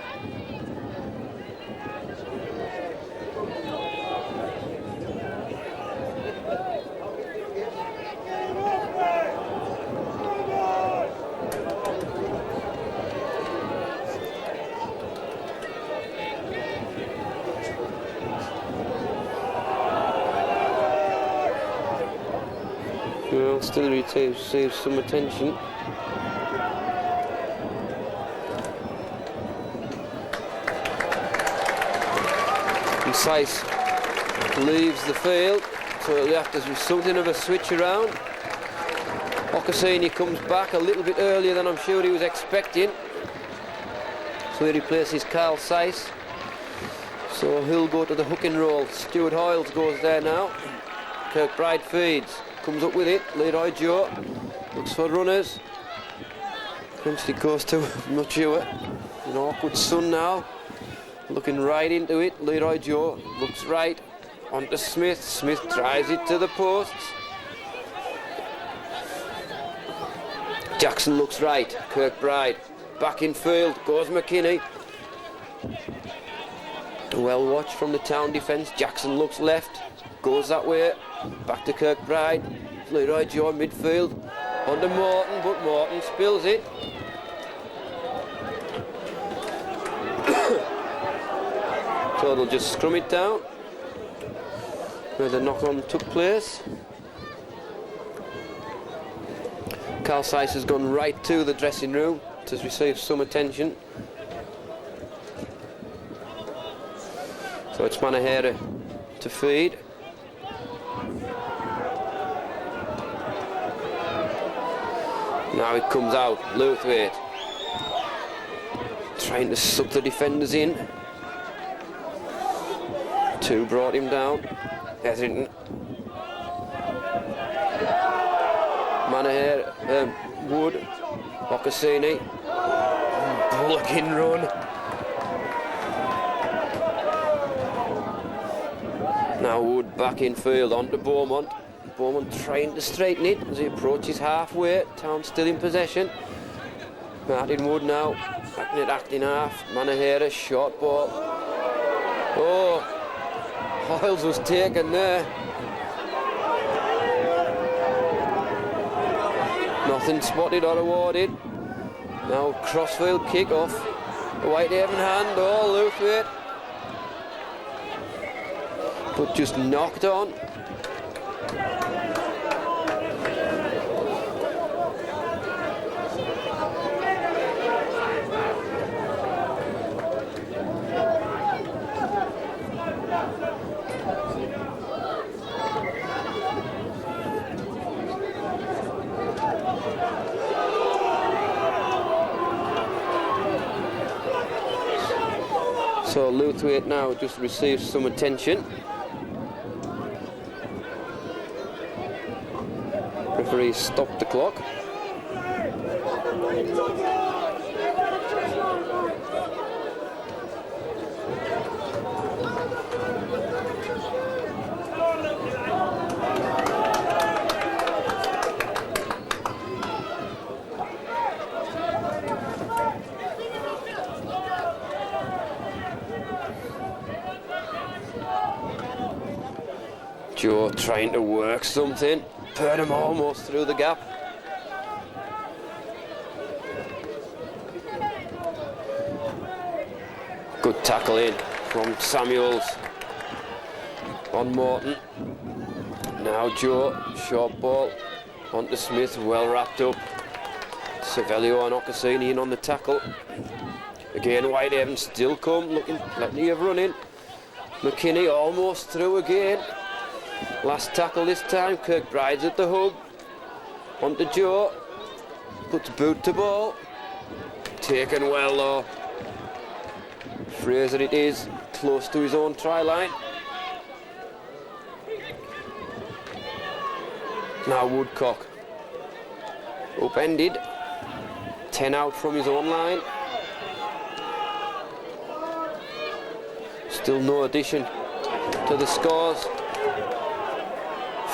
Well, still receives some attention. And Sice leaves the field, so it'll have to be something of a switch around. Ocassini comes back a little bit earlier than I'm sure he was expecting. So he replaces Carl Sice. So he'll go to the hook and roll. Stuart Hoyles goes there now. Kirkbride feeds. Comes up with it. Leroy Joe looks for runners. Eventually goes to, I'm not sure, an awkward Sun now. Looking right into it. Leroy Joe looks right onto Smith. Smith drives it to the posts. Jackson looks right. Kirkbride back in field. Goes McKinney. Well watched from the Town defence. Jackson looks left. Goes that way. Back to Kirkbride. Leroy Joe midfield. On to Morton, but Morton spills it. So they'll just scrum it down where the knock-on took place. Carl Sice has gone right to the dressing room to receive some attention. So it's Manahera to feed. Now it comes out, Lewthwaite trying to suck the defenders in. Two brought him down. Etherington. Manahera, Wood, Ocassini. Bullocking run. Now Wood back in field onto Beaumont. Beaumont trying to straighten it as he approaches halfway. Town still in possession. Martin Wood now backing it acting half. Manahera, short ball. Oh, Hoyles was taken there. Nothing spotted or awarded. Now crossfield kick off. Whitehaven hand. Oh, Lewthwaite. But just knocked on. So Lewthwaite now just receives some attention. referee stopped the clock. Joe trying to work something, put him almost through the gap. Good tackle in from Samuels on Morton. Now Joe, short ball onto Smith, well wrapped up. Cervello and Ocassini in on the tackle. Again, Whitehaven still come, looking plenty of running. McKinney almost through again. Last tackle this time, Kirkbride's at the hub. Onto Joe. Puts boot to ball. Taken well though. Fraser it is, close to his own try line. Now Woodcock. Upended. 10 out from his own line. Still no addition to the scores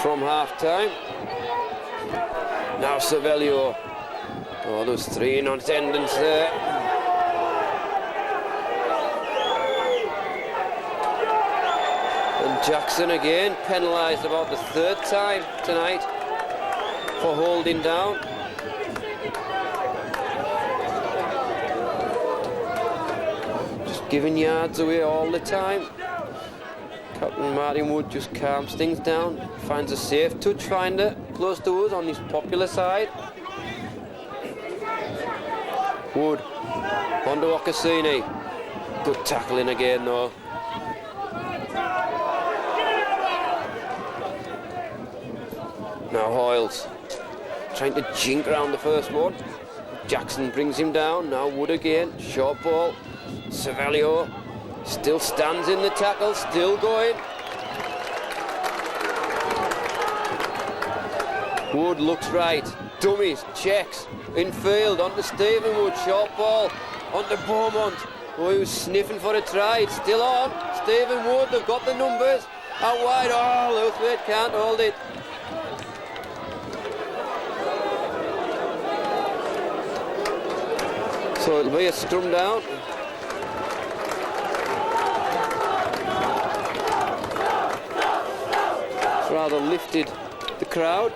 from half-time. Now Cervello. Oh, there's 3 in attendance there. And Jackson again penalised about the 3rd time tonight for holding down. Just giving yards away all the time. Captain Martin Wood just calms things down, finds a safe touch finder close to us on his popular side. Wood onto Ocassini. Good tackling again though. Now Hoyles trying to jink around the first one. Jackson brings him down. Now Wood again. Short ball. Cervello still stands in the tackle, still going. Wood looks right, dummies, checks, infield, onto Stephen Wood, short ball, onto Beaumont. Oh, he was sniffing for a try, it's still on. Stephen Wood, they've got the numbers. Out wide, oh, Luthwaite can't hold it. So it'll be a scrum down. Rather lifted the crowd.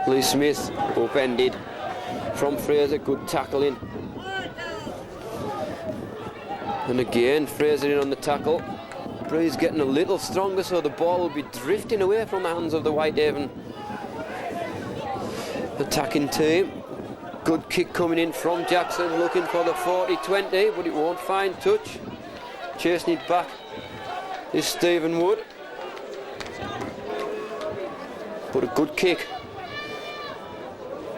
Lee Smith upended from Fraser, good tackling. And again Fraser in on the tackle. Breeze getting a little stronger, so the ball will be drifting away from the hands of the Whitehaven attacking team. Good kick coming in from Jackson, looking for the 40-20, but it won't find touch. Chasing it back is Stephen Wood. But a good kick.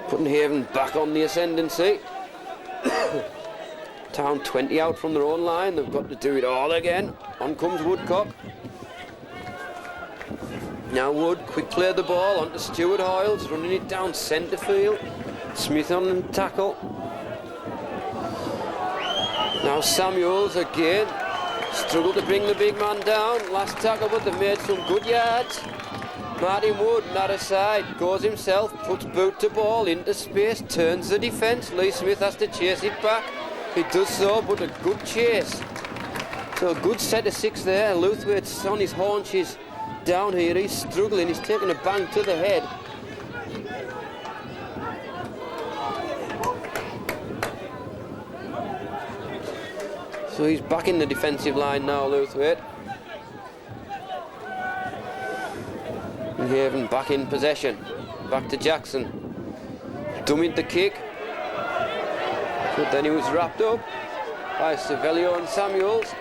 Putting Haven back on the ascendancy. Town 20 out from their own line. They've got to do it all again. On comes Woodcock. Now Wood, quick play the ball onto Stuart Hoyles, running it down centre field. Smith on the tackle. Now Samuels again. Struggled to bring the big man down. Last tackle, but they've made some good yards. Martin Wood, not aside, goes himself, puts boot to ball into space, turns the defence. Lee Smith has to chase it back. He does so, but a good chase. So a good set of 6 there. Luthwaite's on his haunches down here. He's struggling. He's taking a bang to the head. So he's back in the defensive line now, Luthwaite. And Haven back in possession. Back to Jackson. Dummied the kick. But then he was wrapped up by Cervello and Samuels.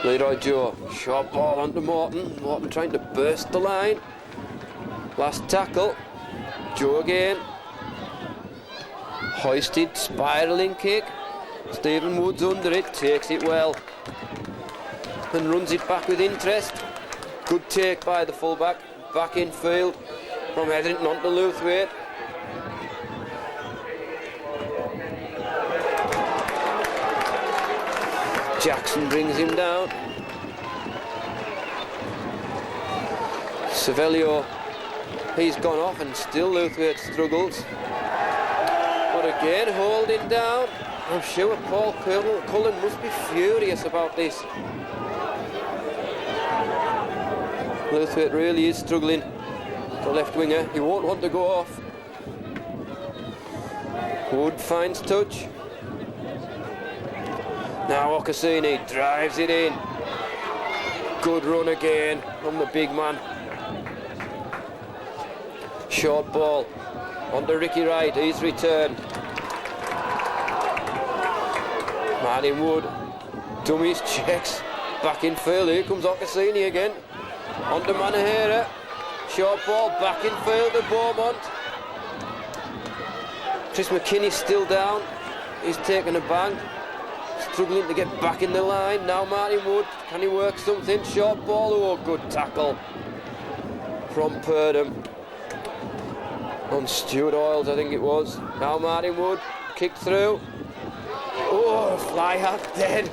Leroy Joe, short ball onto Morton. Morton trying to burst the line. Last tackle. Joe again. Hoisted, spiralling kick. Stephen Woods under it, takes it well. And runs it back with interest. Good take by the fullback. Back in field from Hetherington onto Lewthwaite. Jackson brings him down. Savelio, he's gone off and still Lewthwaite struggles. But again, holding down. I'm sure Paul Cullen must be furious about this. Lewthwaite really is struggling. The left winger, he won't want to go off. Wood finds touch. Now Ocassini drives it in. Good run again from the big man. Short ball onto Ricky Wright, he's returned. Martin Wood, dummies, checks, back in field, here comes Ocassini again. Onto Manahera, short ball, back in field to Beaumont. Chris McKinney's still down, he's taken a bang. Struggling to get back in the line. Now Martin Wood, can he work something? Short ball, oh, good tackle from Purdham. On Stuart Oils, I think it was. Now Martin Wood, kick through. Oh, fly half dead.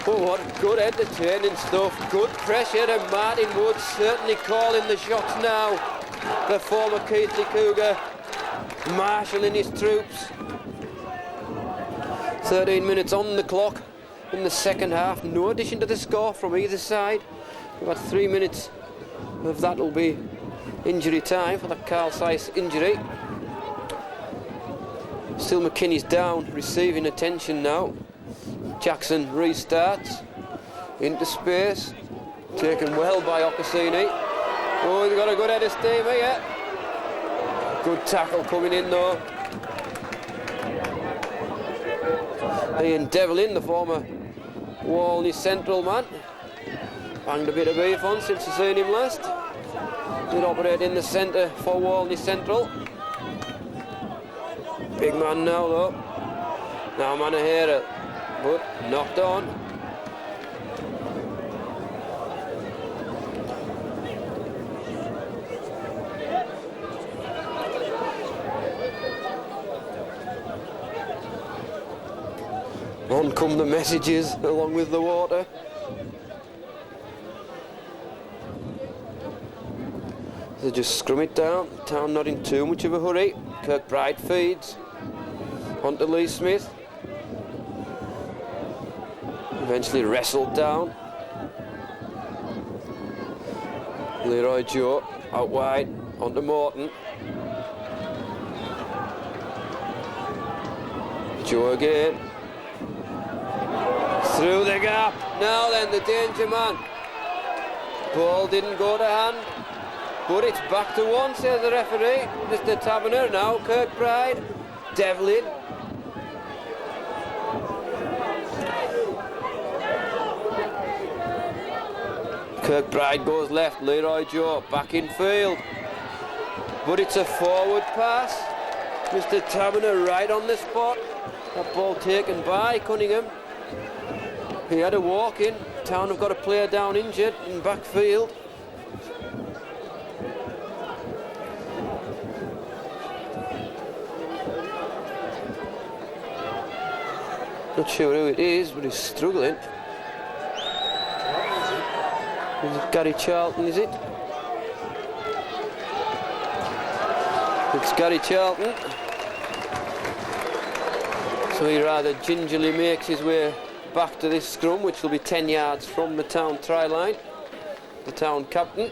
Oh, what good entertaining stuff. Good pressure, and Martin Wood certainly calling the shots now. The former Keithley Cougar, marshalling his troops. 13 minutes on the clock in the second half. No addition to the score from either side. We've had 3 minutes of that will be injury time for the Carl Seiss injury. Still McKinney's down, receiving attention now. Jackson restarts into space, taken well by Ocassini. Oh, he's got a good head of steam here. Good tackle coming in though. Ian Devlin, the former Walney Central man, banged a bit of beef on since I've seen him last. Did operate in the centre for Walney Central. Big man now though. Now Manahera, but knocked on. On come the messages along with the water. They just scrum it down. Town not in too much of a hurry. Kirkbride feeds. On to Lee Smith. Eventually wrestled down. Leroy Joe out wide. On to Morton. Joe again. Through the gap. Now then, the danger man. Ball didn't go to hand, but it's back to one, says the referee. Mr. Taverner now, Kirkbride. Devlin. Kirkbride goes left, Leroy Joe back in field. But it's a forward pass. Mr. Taverner right on the spot. That ball taken by Cunningham. He had a walk in. Town have got a player down injured in backfield. Not sure who it is, but he's struggling. Is it Gary Charlton, is it? It's Gary Charlton. So he rather gingerly makes his way back to this scrum, which will be 10 yards from the Town try line. The Town captain.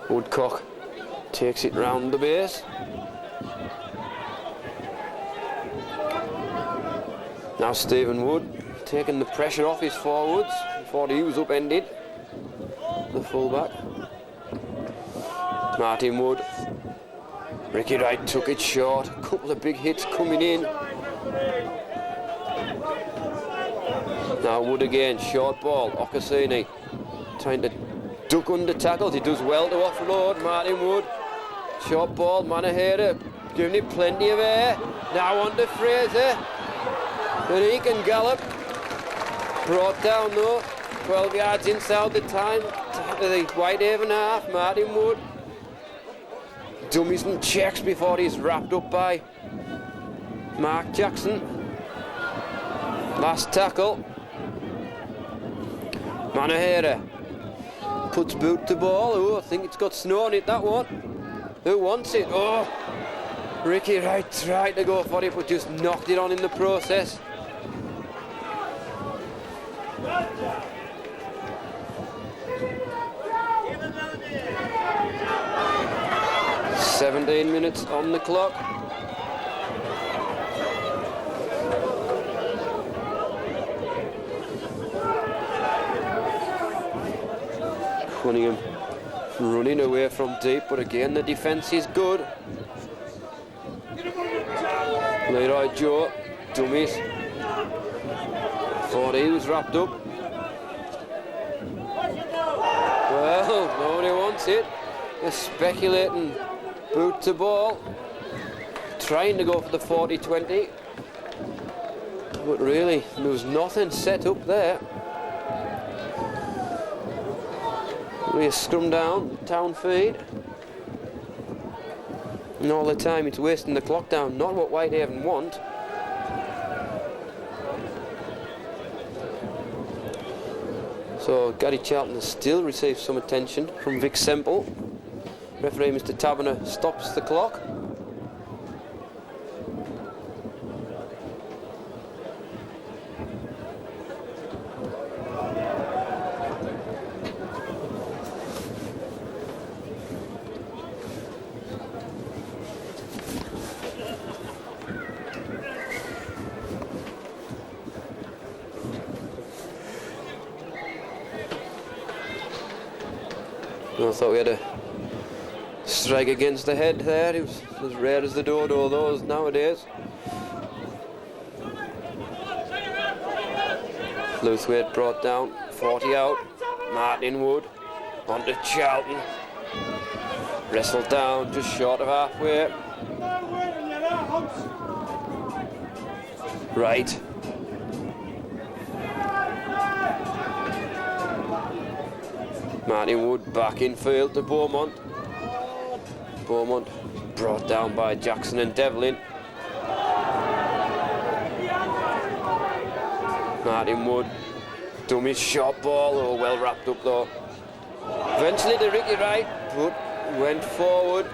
Woodcock takes it round the base. Now Stephen Wood taking the pressure off his forwards. Thought he was upended. The fullback. Martin Wood. Ricky Wright took it short. A couple of big hits coming in. Now Wood again, short ball. Okasini trying to duck under tackles. He does well to offload. Martin Wood. Short ball, Manahera giving it plenty of air. Now on to Fraser. And he can gallop. Brought down though. 12 yards inside the time. To the Whitehaven half. Martin Wood. Dummies and checks before he's wrapped up by Mark Jackson. Last tackle. Manahera puts boot to ball. Oh, I think it's got snow on it, that one. Who wants it? Oh, Ricky Wright tried to go for it, but just knocked it on in the process. "17 minutes on the clock. Cunningham running away from deep, but again the defence is good. Leroy Joe, dummies. Thought he was wrapped up. Well, nobody wants it. They're speculating boot to ball. Trying to go for the 40-20. But really, there was nothing set up there. We scrum down, town feed. And all the time it's wasting the clock down, not what Whitehaven want. So Gary Charlton has still received some attention from Vic Semple. Referee Mr Taverner stops the clock. I thought we had a strike against the head there. It was as rare as the dodo those nowadays. Luthwaite brought down, 40 out. Martin Wood onto Charlton. Wrestled down just short of halfway. Right. Martin Wood back in field to Beaumont. Beaumont brought down by Jackson and Devlin. Martin Wood, dummy shot ball, oh well wrapped up though. Eventually to Ricky Wright, but went forward.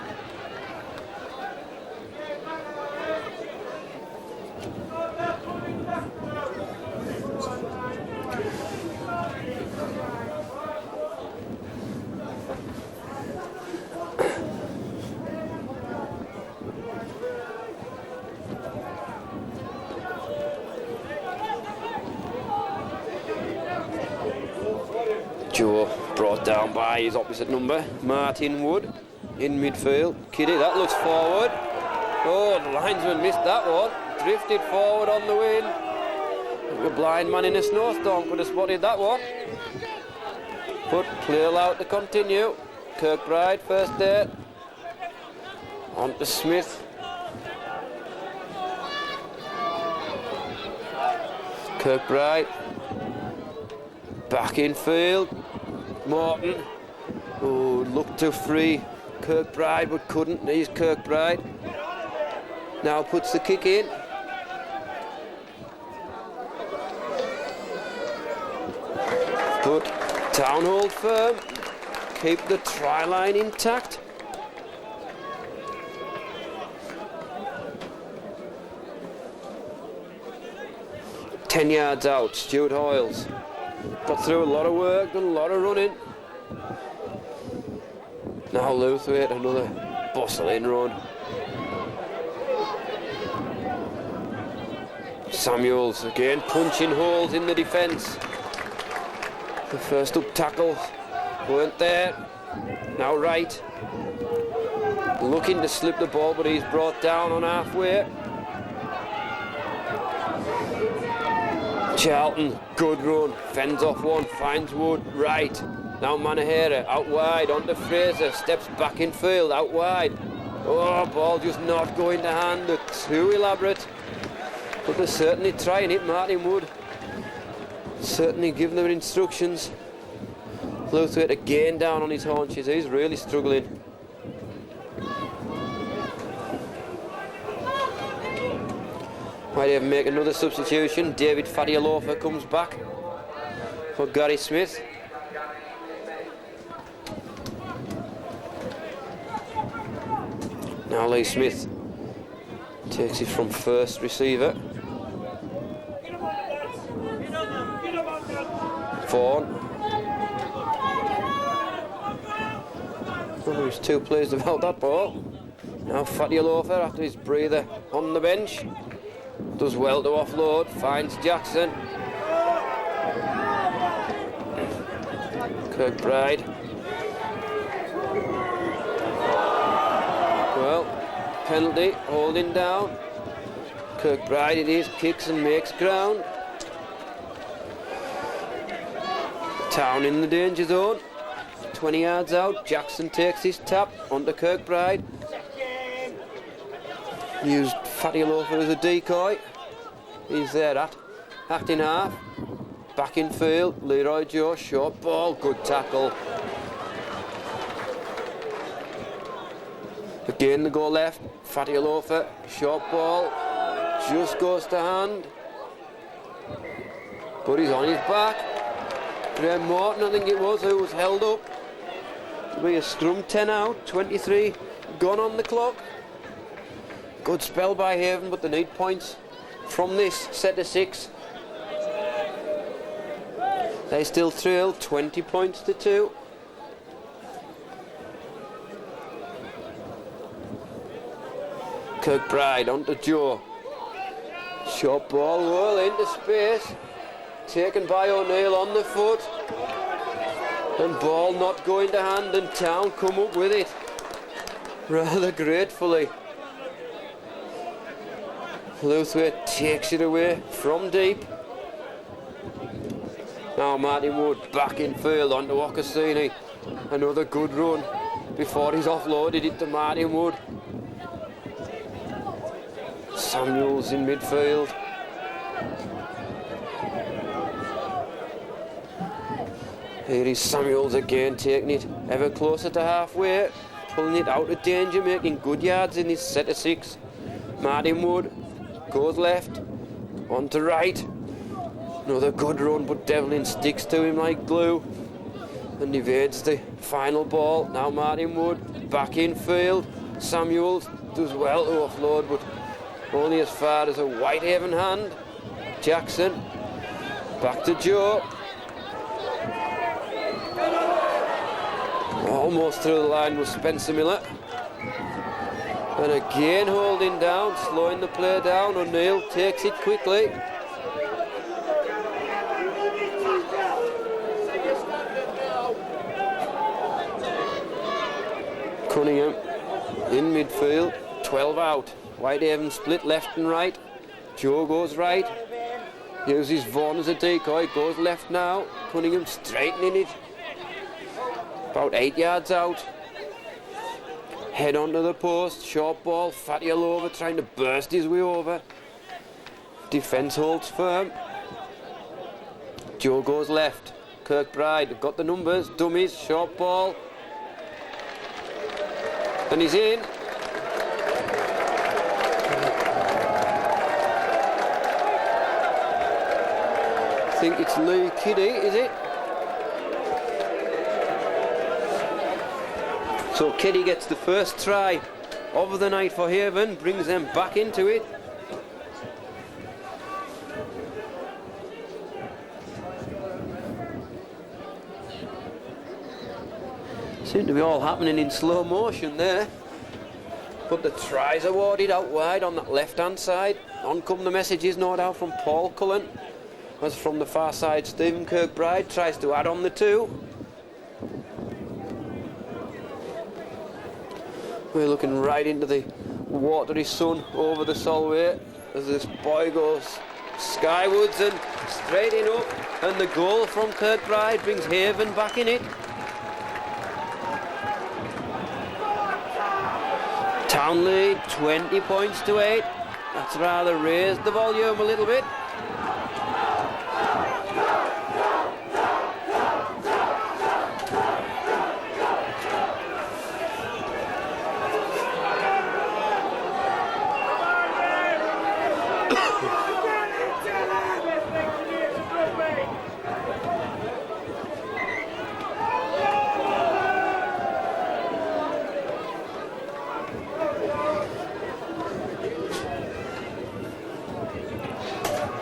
Joe brought down by his opposite number, Martin Wood, in midfield. Kiddy, that looks forward. Oh, the linesman missed that one. Drifted forward on the wing. A blind man in a snowstorm could have spotted that one. But play allowed to continue. Kirkbride first there. On to Smith. Kirkbride. Back in field. Morton, who looked to free Kirkbride but couldn't. He's Kirkbride. Now puts the kick in. But Town hold firm. Keep the try line intact. "10 yards out, Stuart Hoyles. Got through a lot of work, done a lot of running. Now Luthwaite, another bustling run. Samuels again punching holes in the defence. The first up tackles weren't there. Now right. Looking to slip the ball, but he's brought down on halfway. Charlton, good run, fends off one, finds Wood, right. Now Manahera, out wide, onto Fraser, steps back in field, out wide. Oh, ball just not going to hand, they're too elaborate. But they're certainly trying it, Martin Wood. Certainly giving them instructions. Bluthwaite again down on his haunches, he's really struggling. Whitehaven make another substitution. David Fadialofa comes back for Gary Smith. Now Lee Smith takes it from first receiver. Vaughan. Oh, he's too pleased about that ball. Now Fadialofa after his breather on the bench. Does well to offload, finds Jackson. Kirkbride. Well, penalty, holding down. Kirkbride it is, kicks and makes ground. Town in the danger zone. 20 yards out, Jackson takes his tap onto Kirkbride. Used Fadialofa as a decoy. He's there at acting half. Back in field, Leroy Joe, short ball, good tackle. Again the goal left, Fadialofa, short ball, just goes to hand. But he's on his back. Graham Morton, I think it was, who was held up. It'll be a scrum, 10 out, 23 gone on the clock. Good spell by Haven, but they need points from this set of 6. They still trail 20 points to 2. Kirkbride onto Joe. Short ball, well into space. Taken by O'Neill on the foot. And ball not going to hand, and Town come up with it rather gratefully. Bluthwaite takes it away from deep. Now Martin Wood back in field onto Ocassini. Another good run before he's offloaded it to Martin Wood. Samuels in midfield. Here is Samuels again, taking it ever closer to halfway, pulling it out of danger, making good yards in this set of 6. Martin Wood goes left, on to right. Another good run, but Devlin sticks to him like glue and evades the final ball. Now Martin Wood back in field. Samuels does well to offload, but only as far as a Whitehaven hand. Jackson back to Joe. Almost through the line was Spencer Miller. And again holding down, slowing the play down. O'Neill takes it quickly. Cunningham in midfield, 12 out. Whitehaven split left and right. Joe goes right. Uses Vaughan as a decoy, goes left now. Cunningham straightening it. About 8 yards out. Head onto the post, short ball, Fadialofa trying to burst his way over. Defence holds firm. Joe goes left. Kirkbride got the numbers, dummies, short ball. And he's in. I think it's Lee Kiddy, is it? So Kiddy gets the first try of the night for Haven, brings them back into it. Seem to be all happening in slow motion there. But the tries awarded out wide on that left-hand side. On come the messages, no doubt, from Paul Cullen. As from the far side, Stephen Kirkbride tries to add on the 2. We're looking right into the watery sun over the Solway as this boy goes skywards and straight in up, and the goal from Kirkbride brings Haven back in it. Townley 20 points to 8. That's rather raised the volume a little bit.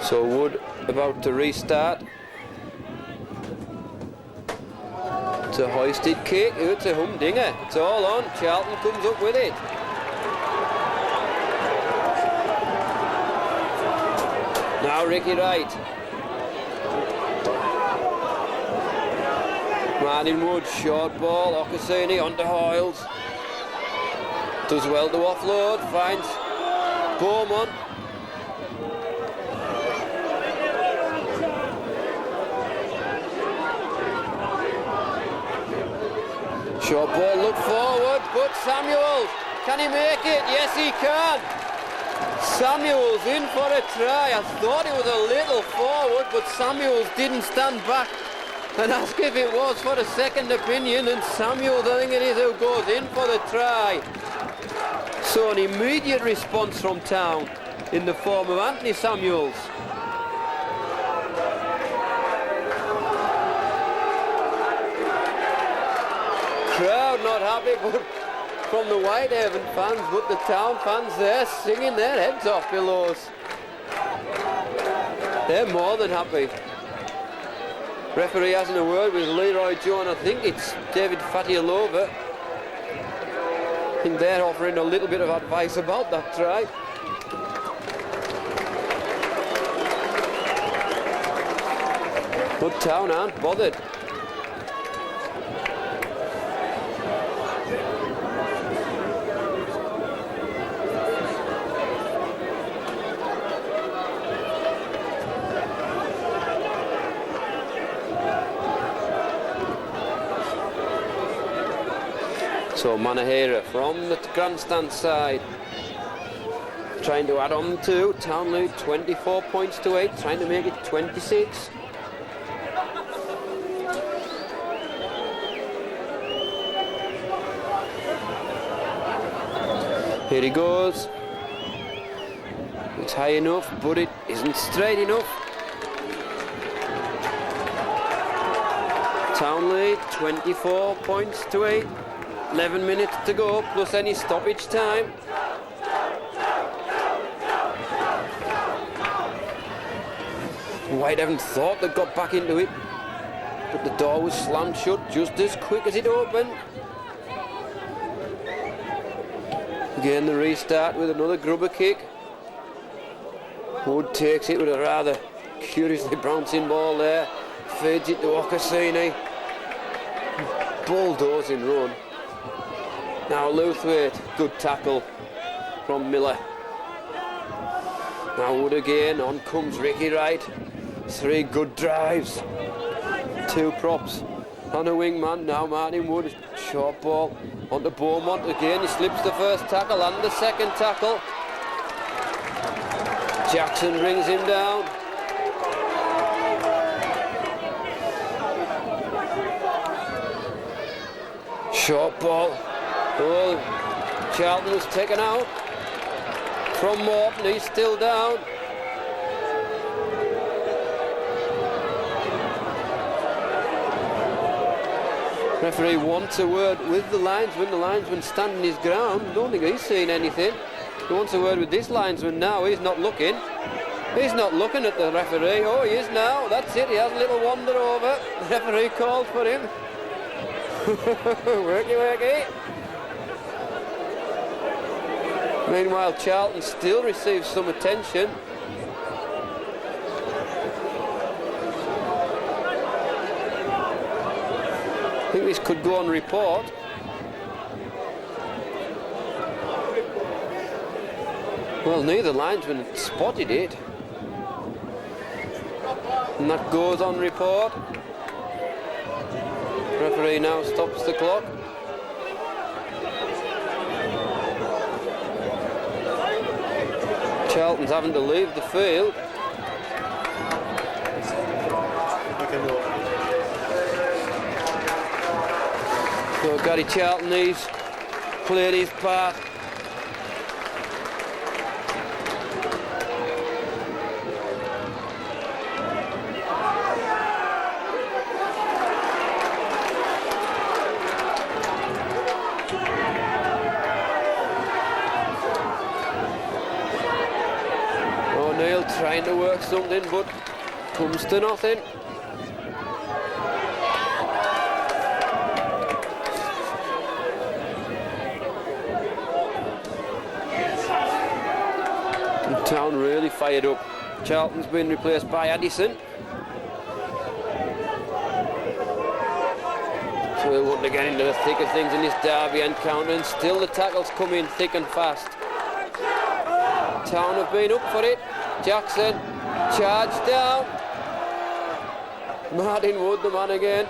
So Wood about to restart. It's a hoisted kick. It's a humdinger. It's all on. Charlton comes up with it. Now Ricky Wright. Martin Wood, short ball. Ocassini onto Hoyles. Does well to offload. Finds Beaumont. Short ball, look forward, but Samuels, can he make it? Yes, he can. Samuels in for a try. I thought it was a little forward, but Samuels didn't stand back and ask if it was for a second opinion, and Samuels, I think it is, who goes in for the try. So an immediate response from Town in the form of Anthony Samuels. Crowd not happy, but from the Whitehaven fans, but the Town fans there singing their heads off below us. They're more than happy. Referee hasn't a word with Leroy Jones. I think it's David Fatialova. I think they're offering a little bit of advice about that try. But Town aren't bothered. So Manahera from the grandstand side, trying to add on to Townley, 24 points to 8, trying to make it 26. Here he goes. It's high enough, but it isn't straight enough. Townley, 24 points to 8. 11 minutes to go, plus any stoppage time. Whitehaven thought they got back into it, but the door was slammed shut just as quick as it opened. Again the restart with another grubber kick. Wood takes it with a rather curiously bouncing ball there. Feeds it to Ocassini. Bulldozing run. Now Lewthwaite, good tackle from Miller. Now Wood again, on comes Ricky Wright. 3 good drives. 2 props on a wingman. Now Martin Wood, short ball onto Beaumont again. He slips the first tackle and the second tackle. Jackson brings him down. Short ball. Oh, Charlton was taken out from Morton. He's still down. Referee wants a word with the linesman. The linesman standing his ground. Don't think he's seen anything. He wants a word with this linesman now. He's not looking. He's not looking at the referee. Oh, he is now. That's it. He has a little wander over. The referee called for him. Worky, worky. Meanwhile, Charlton still receives some attention. I think this could go on report. Well, neither linesman spotted it. And that goes on report. Referee now stops the clock. Charlton's having to leave the field. So Gary Charlton, he's played his part. Trying to work something, but comes to nothing. And Town really fired up. Charlton's been replaced by Addison. So we'll want to get into the thick of things in this derby encounter, and still the tackles come in thick and fast. Town have been up for it. Jackson, charged down. Martin Wood, the man again.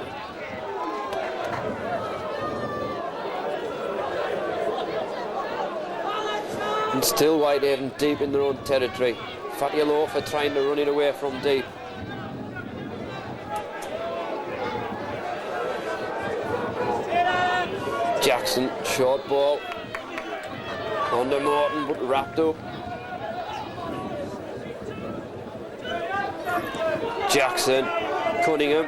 And still Whitehaven deep in their own territory. Fatty Loafer trying to run it away from deep. Jackson, short ball. Under Morton, but wrapped up. Jackson, Cunningham,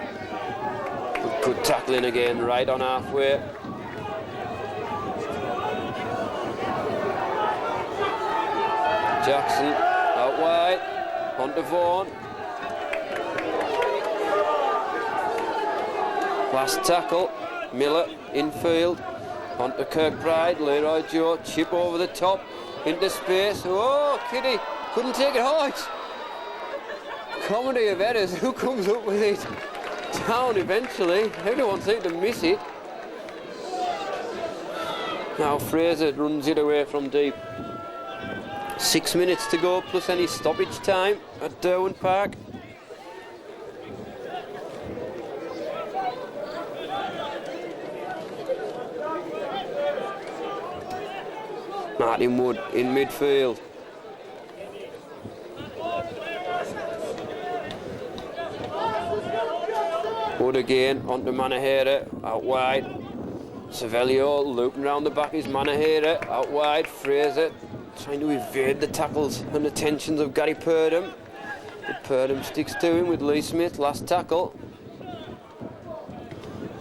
good tackling again, right on halfway. Jackson, out wide, on to Vaughan. Last tackle, Miller, infield, on to Kirkbride, Leroy Joe, chip over the top, into space. Oh, Kitty, couldn't take it hard. Comedy of errors, who comes up with it? Town eventually, everyone seemed to miss it. Now Fraser runs it away from deep. 6 minutes to go plus any stoppage time at Derwent Park. Martin Wood in midfield. Wood again, onto Manahera, out wide. Savelio looping around the back is Manahera, out wide. Fraser trying to evade the tackles and attentions of Gary Purdom. But Purdom sticks to him with Lee Smith, last tackle.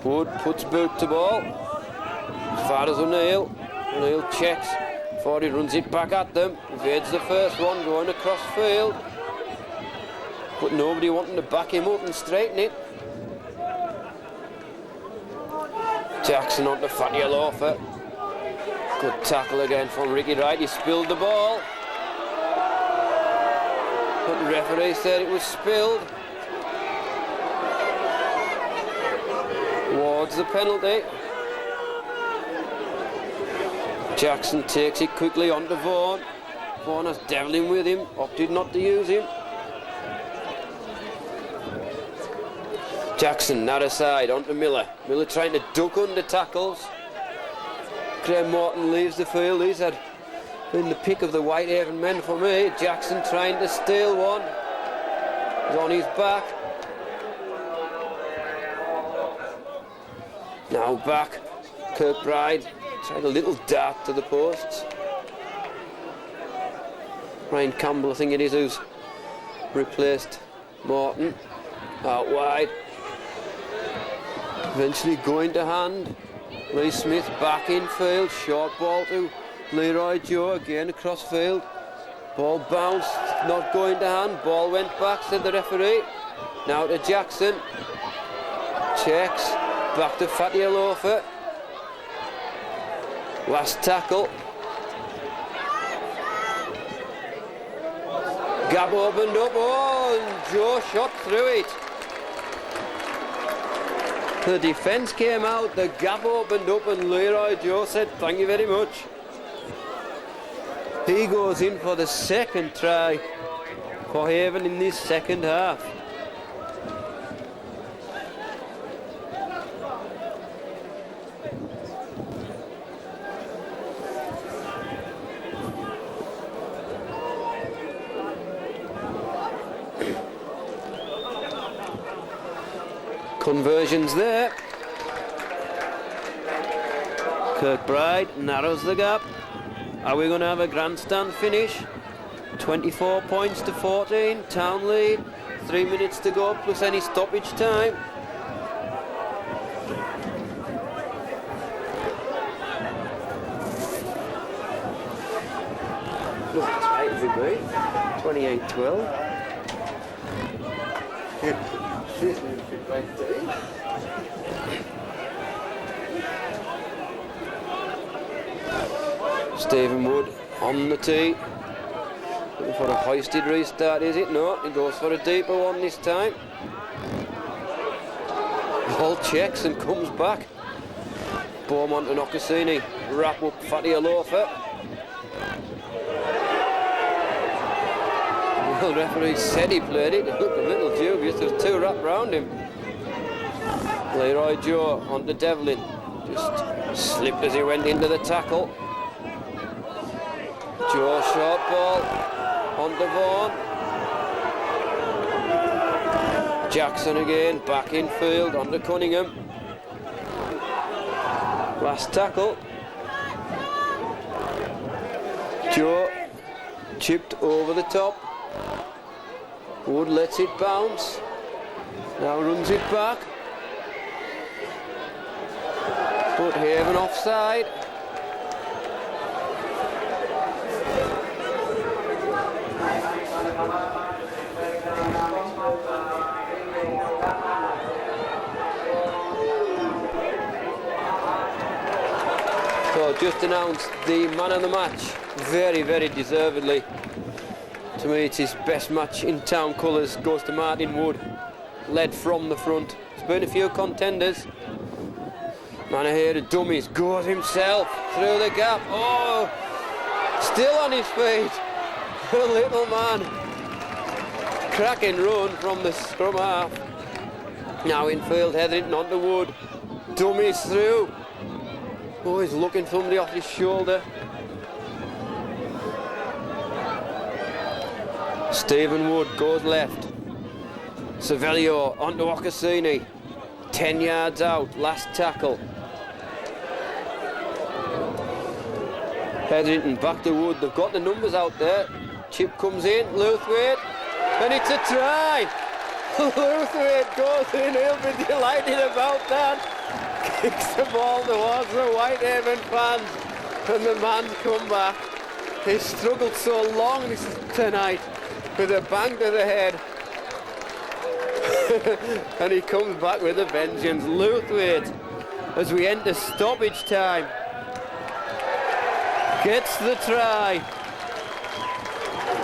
Wood puts boot to ball. As far as O'Neill. O'Neill checks before he runs it back at them. Evades the first one, going across field. But nobody wanting to back him up and straighten it. Jackson onto Fatty Loafer. Good tackle again from Ricky Wright. He spilled the ball. But the referee said it was spilled. Towards the penalty. Jackson takes it quickly onto Vaughan. Vaughan has Devlin with him. Opted not to use him. Jackson, narrow side, onto Miller. Miller trying to duck under tackles. Graham Morton leaves the field. He's had been the pick of the Whitehaven men for me. Jackson trying to steal one. He's on his back. Now back. Kirkbride tried a little dart to the posts. Ryan Campbell, I think it is, who's replaced Morton. Out wide. Eventually going to hand. Lee Smith back in field. Short ball to Leroy Joe again across field. Ball bounced, not going to hand. Ball went back, said the referee. Now to Jackson. Checks. Back to Fatty Loafer. Last tackle. Gap opened up. Oh, and Joe shot through it. The defence came out, the gap opened up, and Leroy Joe said, "Thank you very much." He goes in for the second try for Haven in this second half. Conversions there. Kirkbride narrows the gap. Are we going to have a grandstand finish? 24 points to 14, Town lead. 3 minutes to go plus any stoppage time. Look, tight as it be. 28-12. Stephen Wood on the tee. Looking for a hoisted restart, is it? No, he goes for a deeper one this time. Ball checks and comes back. Beaumont and Ocassini wrap up Fatty Alofa. Well, the referee said he played it. It looked a little dubious. There was two wrapped round him. Leroy Joe onto Devlin. Just slipped as he went into the tackle. Joe short ball onto Vaughan. Jackson again, back in field onto Cunningham. Last tackle. Joe chipped over the top. Wood lets it bounce. Now runs it back. But Haven offside. So just announced the man of the match, very, very deservedly. To me, it's his best match in Town colours. Goes to Martin Wood, led from the front. There's been a few contenders. Manahera dummies, goes himself through the gap. Oh, still on his feet. The little man. Cracking run from the scrum half. Now in field, Hetherington onto Wood. Dummies through. Oh, he's looking somebody off his shoulder. Stephen Wood goes left. Savelio onto Ocassini. 10 yards out, last tackle. Hetherington back to Wood. They've got the numbers out there. Chip comes in, Luthwaite, and it's a try. Luthwaite goes in, he'll be delighted about that. Kicks the ball towards the Whitehaven fans, and the man's come back. He's struggled so long tonight with a bang to the head. And he comes back with a vengeance. Luthwaite, as we enter stoppage time, gets the try.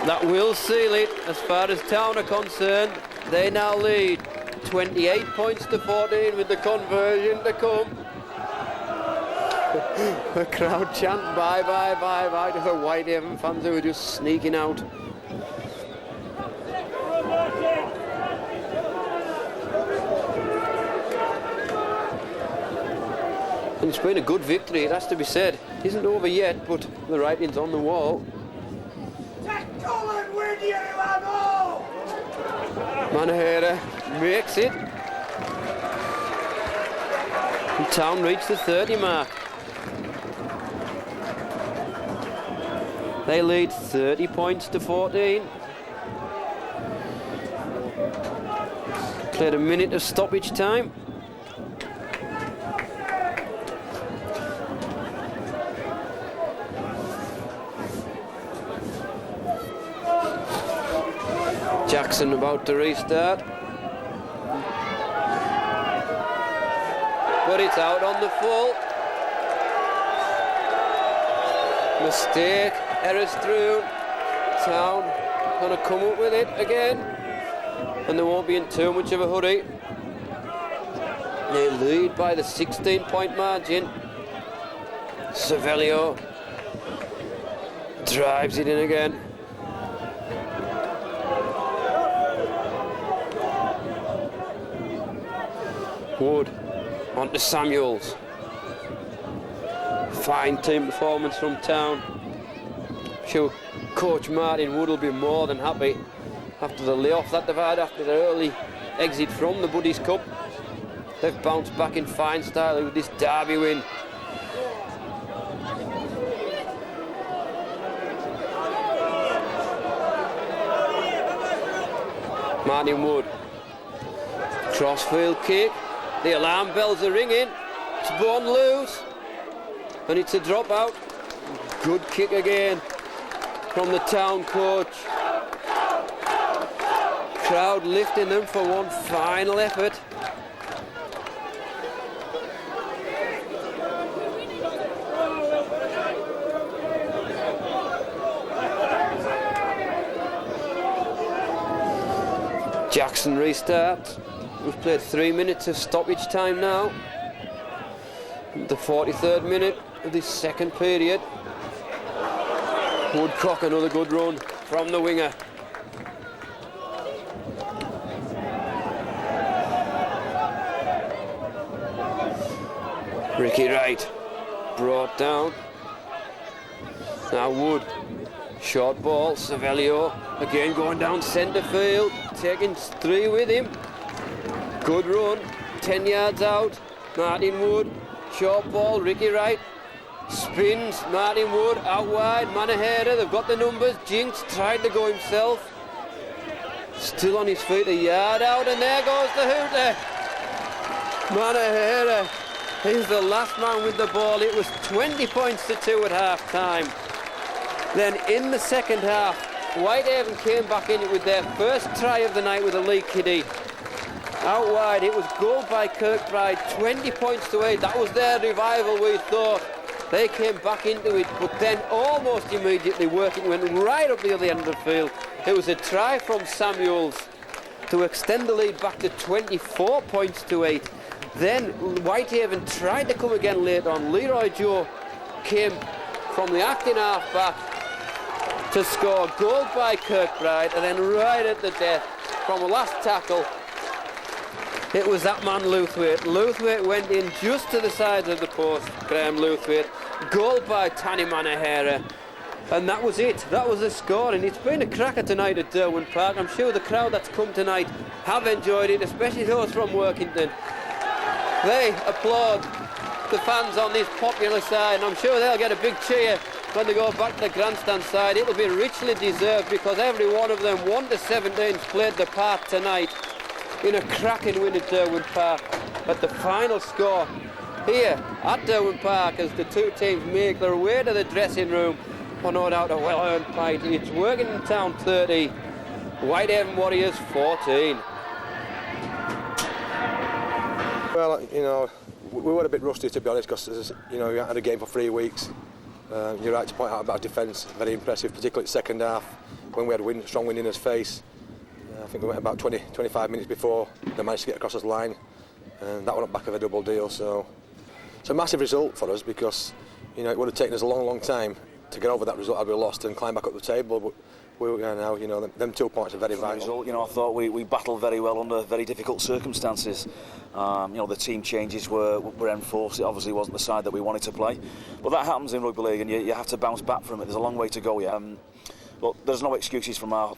That will seal it as far as Town are concerned. They now lead 28 points to 14 with the conversion to come. The crowd chant bye, bye, bye, bye to the Whitehaven fans who are just sneaking out. And it's been a good victory, it has to be said. It isn't over yet, but the writing's on the wall. Manahera makes it. And Town reach the 30 mark. They lead 30 points to 14. Cleared a minute of stoppage time. Jackson about to restart. But it's out on the full. Mistake, errors through. Town gonna come up with it again. And they won't be in too much of a hurry. They lead by the 16-point margin. Savelio Drives it in again. Wood onto Samuels. Fine team performance from Town. I'm sure Coach Martin Wood will be more than happy after the layoff that they've had after the early exit from the Buddies Cup. They've bounced back in fine style with this derby win. Martin Wood. Crossfield kick. The alarm bells are ringing. It's born loose. And it's a dropout. Good kick again from the Town coach. Crowd lifting them for one final effort. Jackson restarts. We've played 3 minutes of stoppage time now. The 43rd minute of this second period. Woodcock, another good run from the winger. Ricky Wright brought down. Now Wood. Short ball, Savelio again going down centre field, taking 3 with him. Good run, 10 yards out. Martin Wood, short ball, Ricky Wright spins. Martin Wood out wide. Manahera, they've got the numbers. Jinx tried to go himself. Still on his feet, a yard out, and there goes the hooter. Manahera is the last man with the ball. It was 20 points to 2 at half time. Then in the second half, Whitehaven came back in it with their first try of the night with a Lee kiddie. Out wide, it was goal by Kirkbride, 20 points to 8. That was their revival, we thought. They came back into it, but then almost immediately Working went right up the other end of the field. It was a try from Samuels to extend the lead back to 24 points to 8. Then Whitehaven tried to come again late on. Leroy Joe came from the acting half-back to score. Goal by Kirkbride, and then right at the death from a last tackle, it was that man Luthwaite. Luthwaite went in just to the side of the post, Graham Luthwaite. Goal by Tanny Manahera. And that was it. That was the score. And it's been a cracker tonight at Derwent Park. I'm sure the crowd that's come tonight have enjoyed it, especially those from Workington. They applaud the fans on this popular side, and I'm sure they'll get a big cheer when they go back to the grandstand side. It'll be richly deserved because every one of them, 1 to 17, played the part tonight in a cracking win at Derwent Park. But the final score here at Derwent Park as the two teams make their way to the dressing room for no doubt a well-earned pint. It's Workington Town 30, Whitehaven Warriors 14. Well, you know, we were a bit rusty, to be honest, because, you know, we had a game for 3 weeks. You're right to point out about defence, very impressive, particularly the second half, when we had strong wind in his face. I think we went about 20-25 minutes before they managed to get across the line, and that went up back of a double deal. So it's a massive result for us because, you know, it would have taken us a long time to get over that result had we lost and climb back up the table. But we are now, you know, them 2 points are very vital. Result, you know, I thought we battled very well under very difficult circumstances. You know, the team changes were enforced. It obviously wasn't the side that we wanted to play, but that happens in rugby league, and you have to bounce back from it. There's a long way to go. Yeah. But there's no excuses from our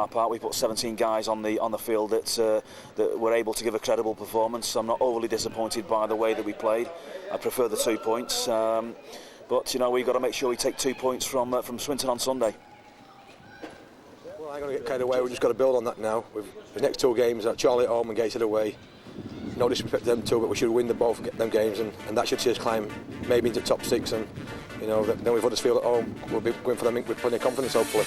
part. We put 17 guys on the field that were able to give a credible performance. I'm not overly disappointed by the way that we played. I prefer the 2 points, but you know, we've got to make sure we take 2 points from Swinton on Sunday. Well, I'm going to get carried away. We've just got to build on that now. The next 2 games are Charlie at home and Gateshead away. No disrespect to them 2, but we should win both them games, and that should see us climb maybe into top 6. And you know, then with Huddersfield at home, we'll be going for them with plenty of confidence, hopefully.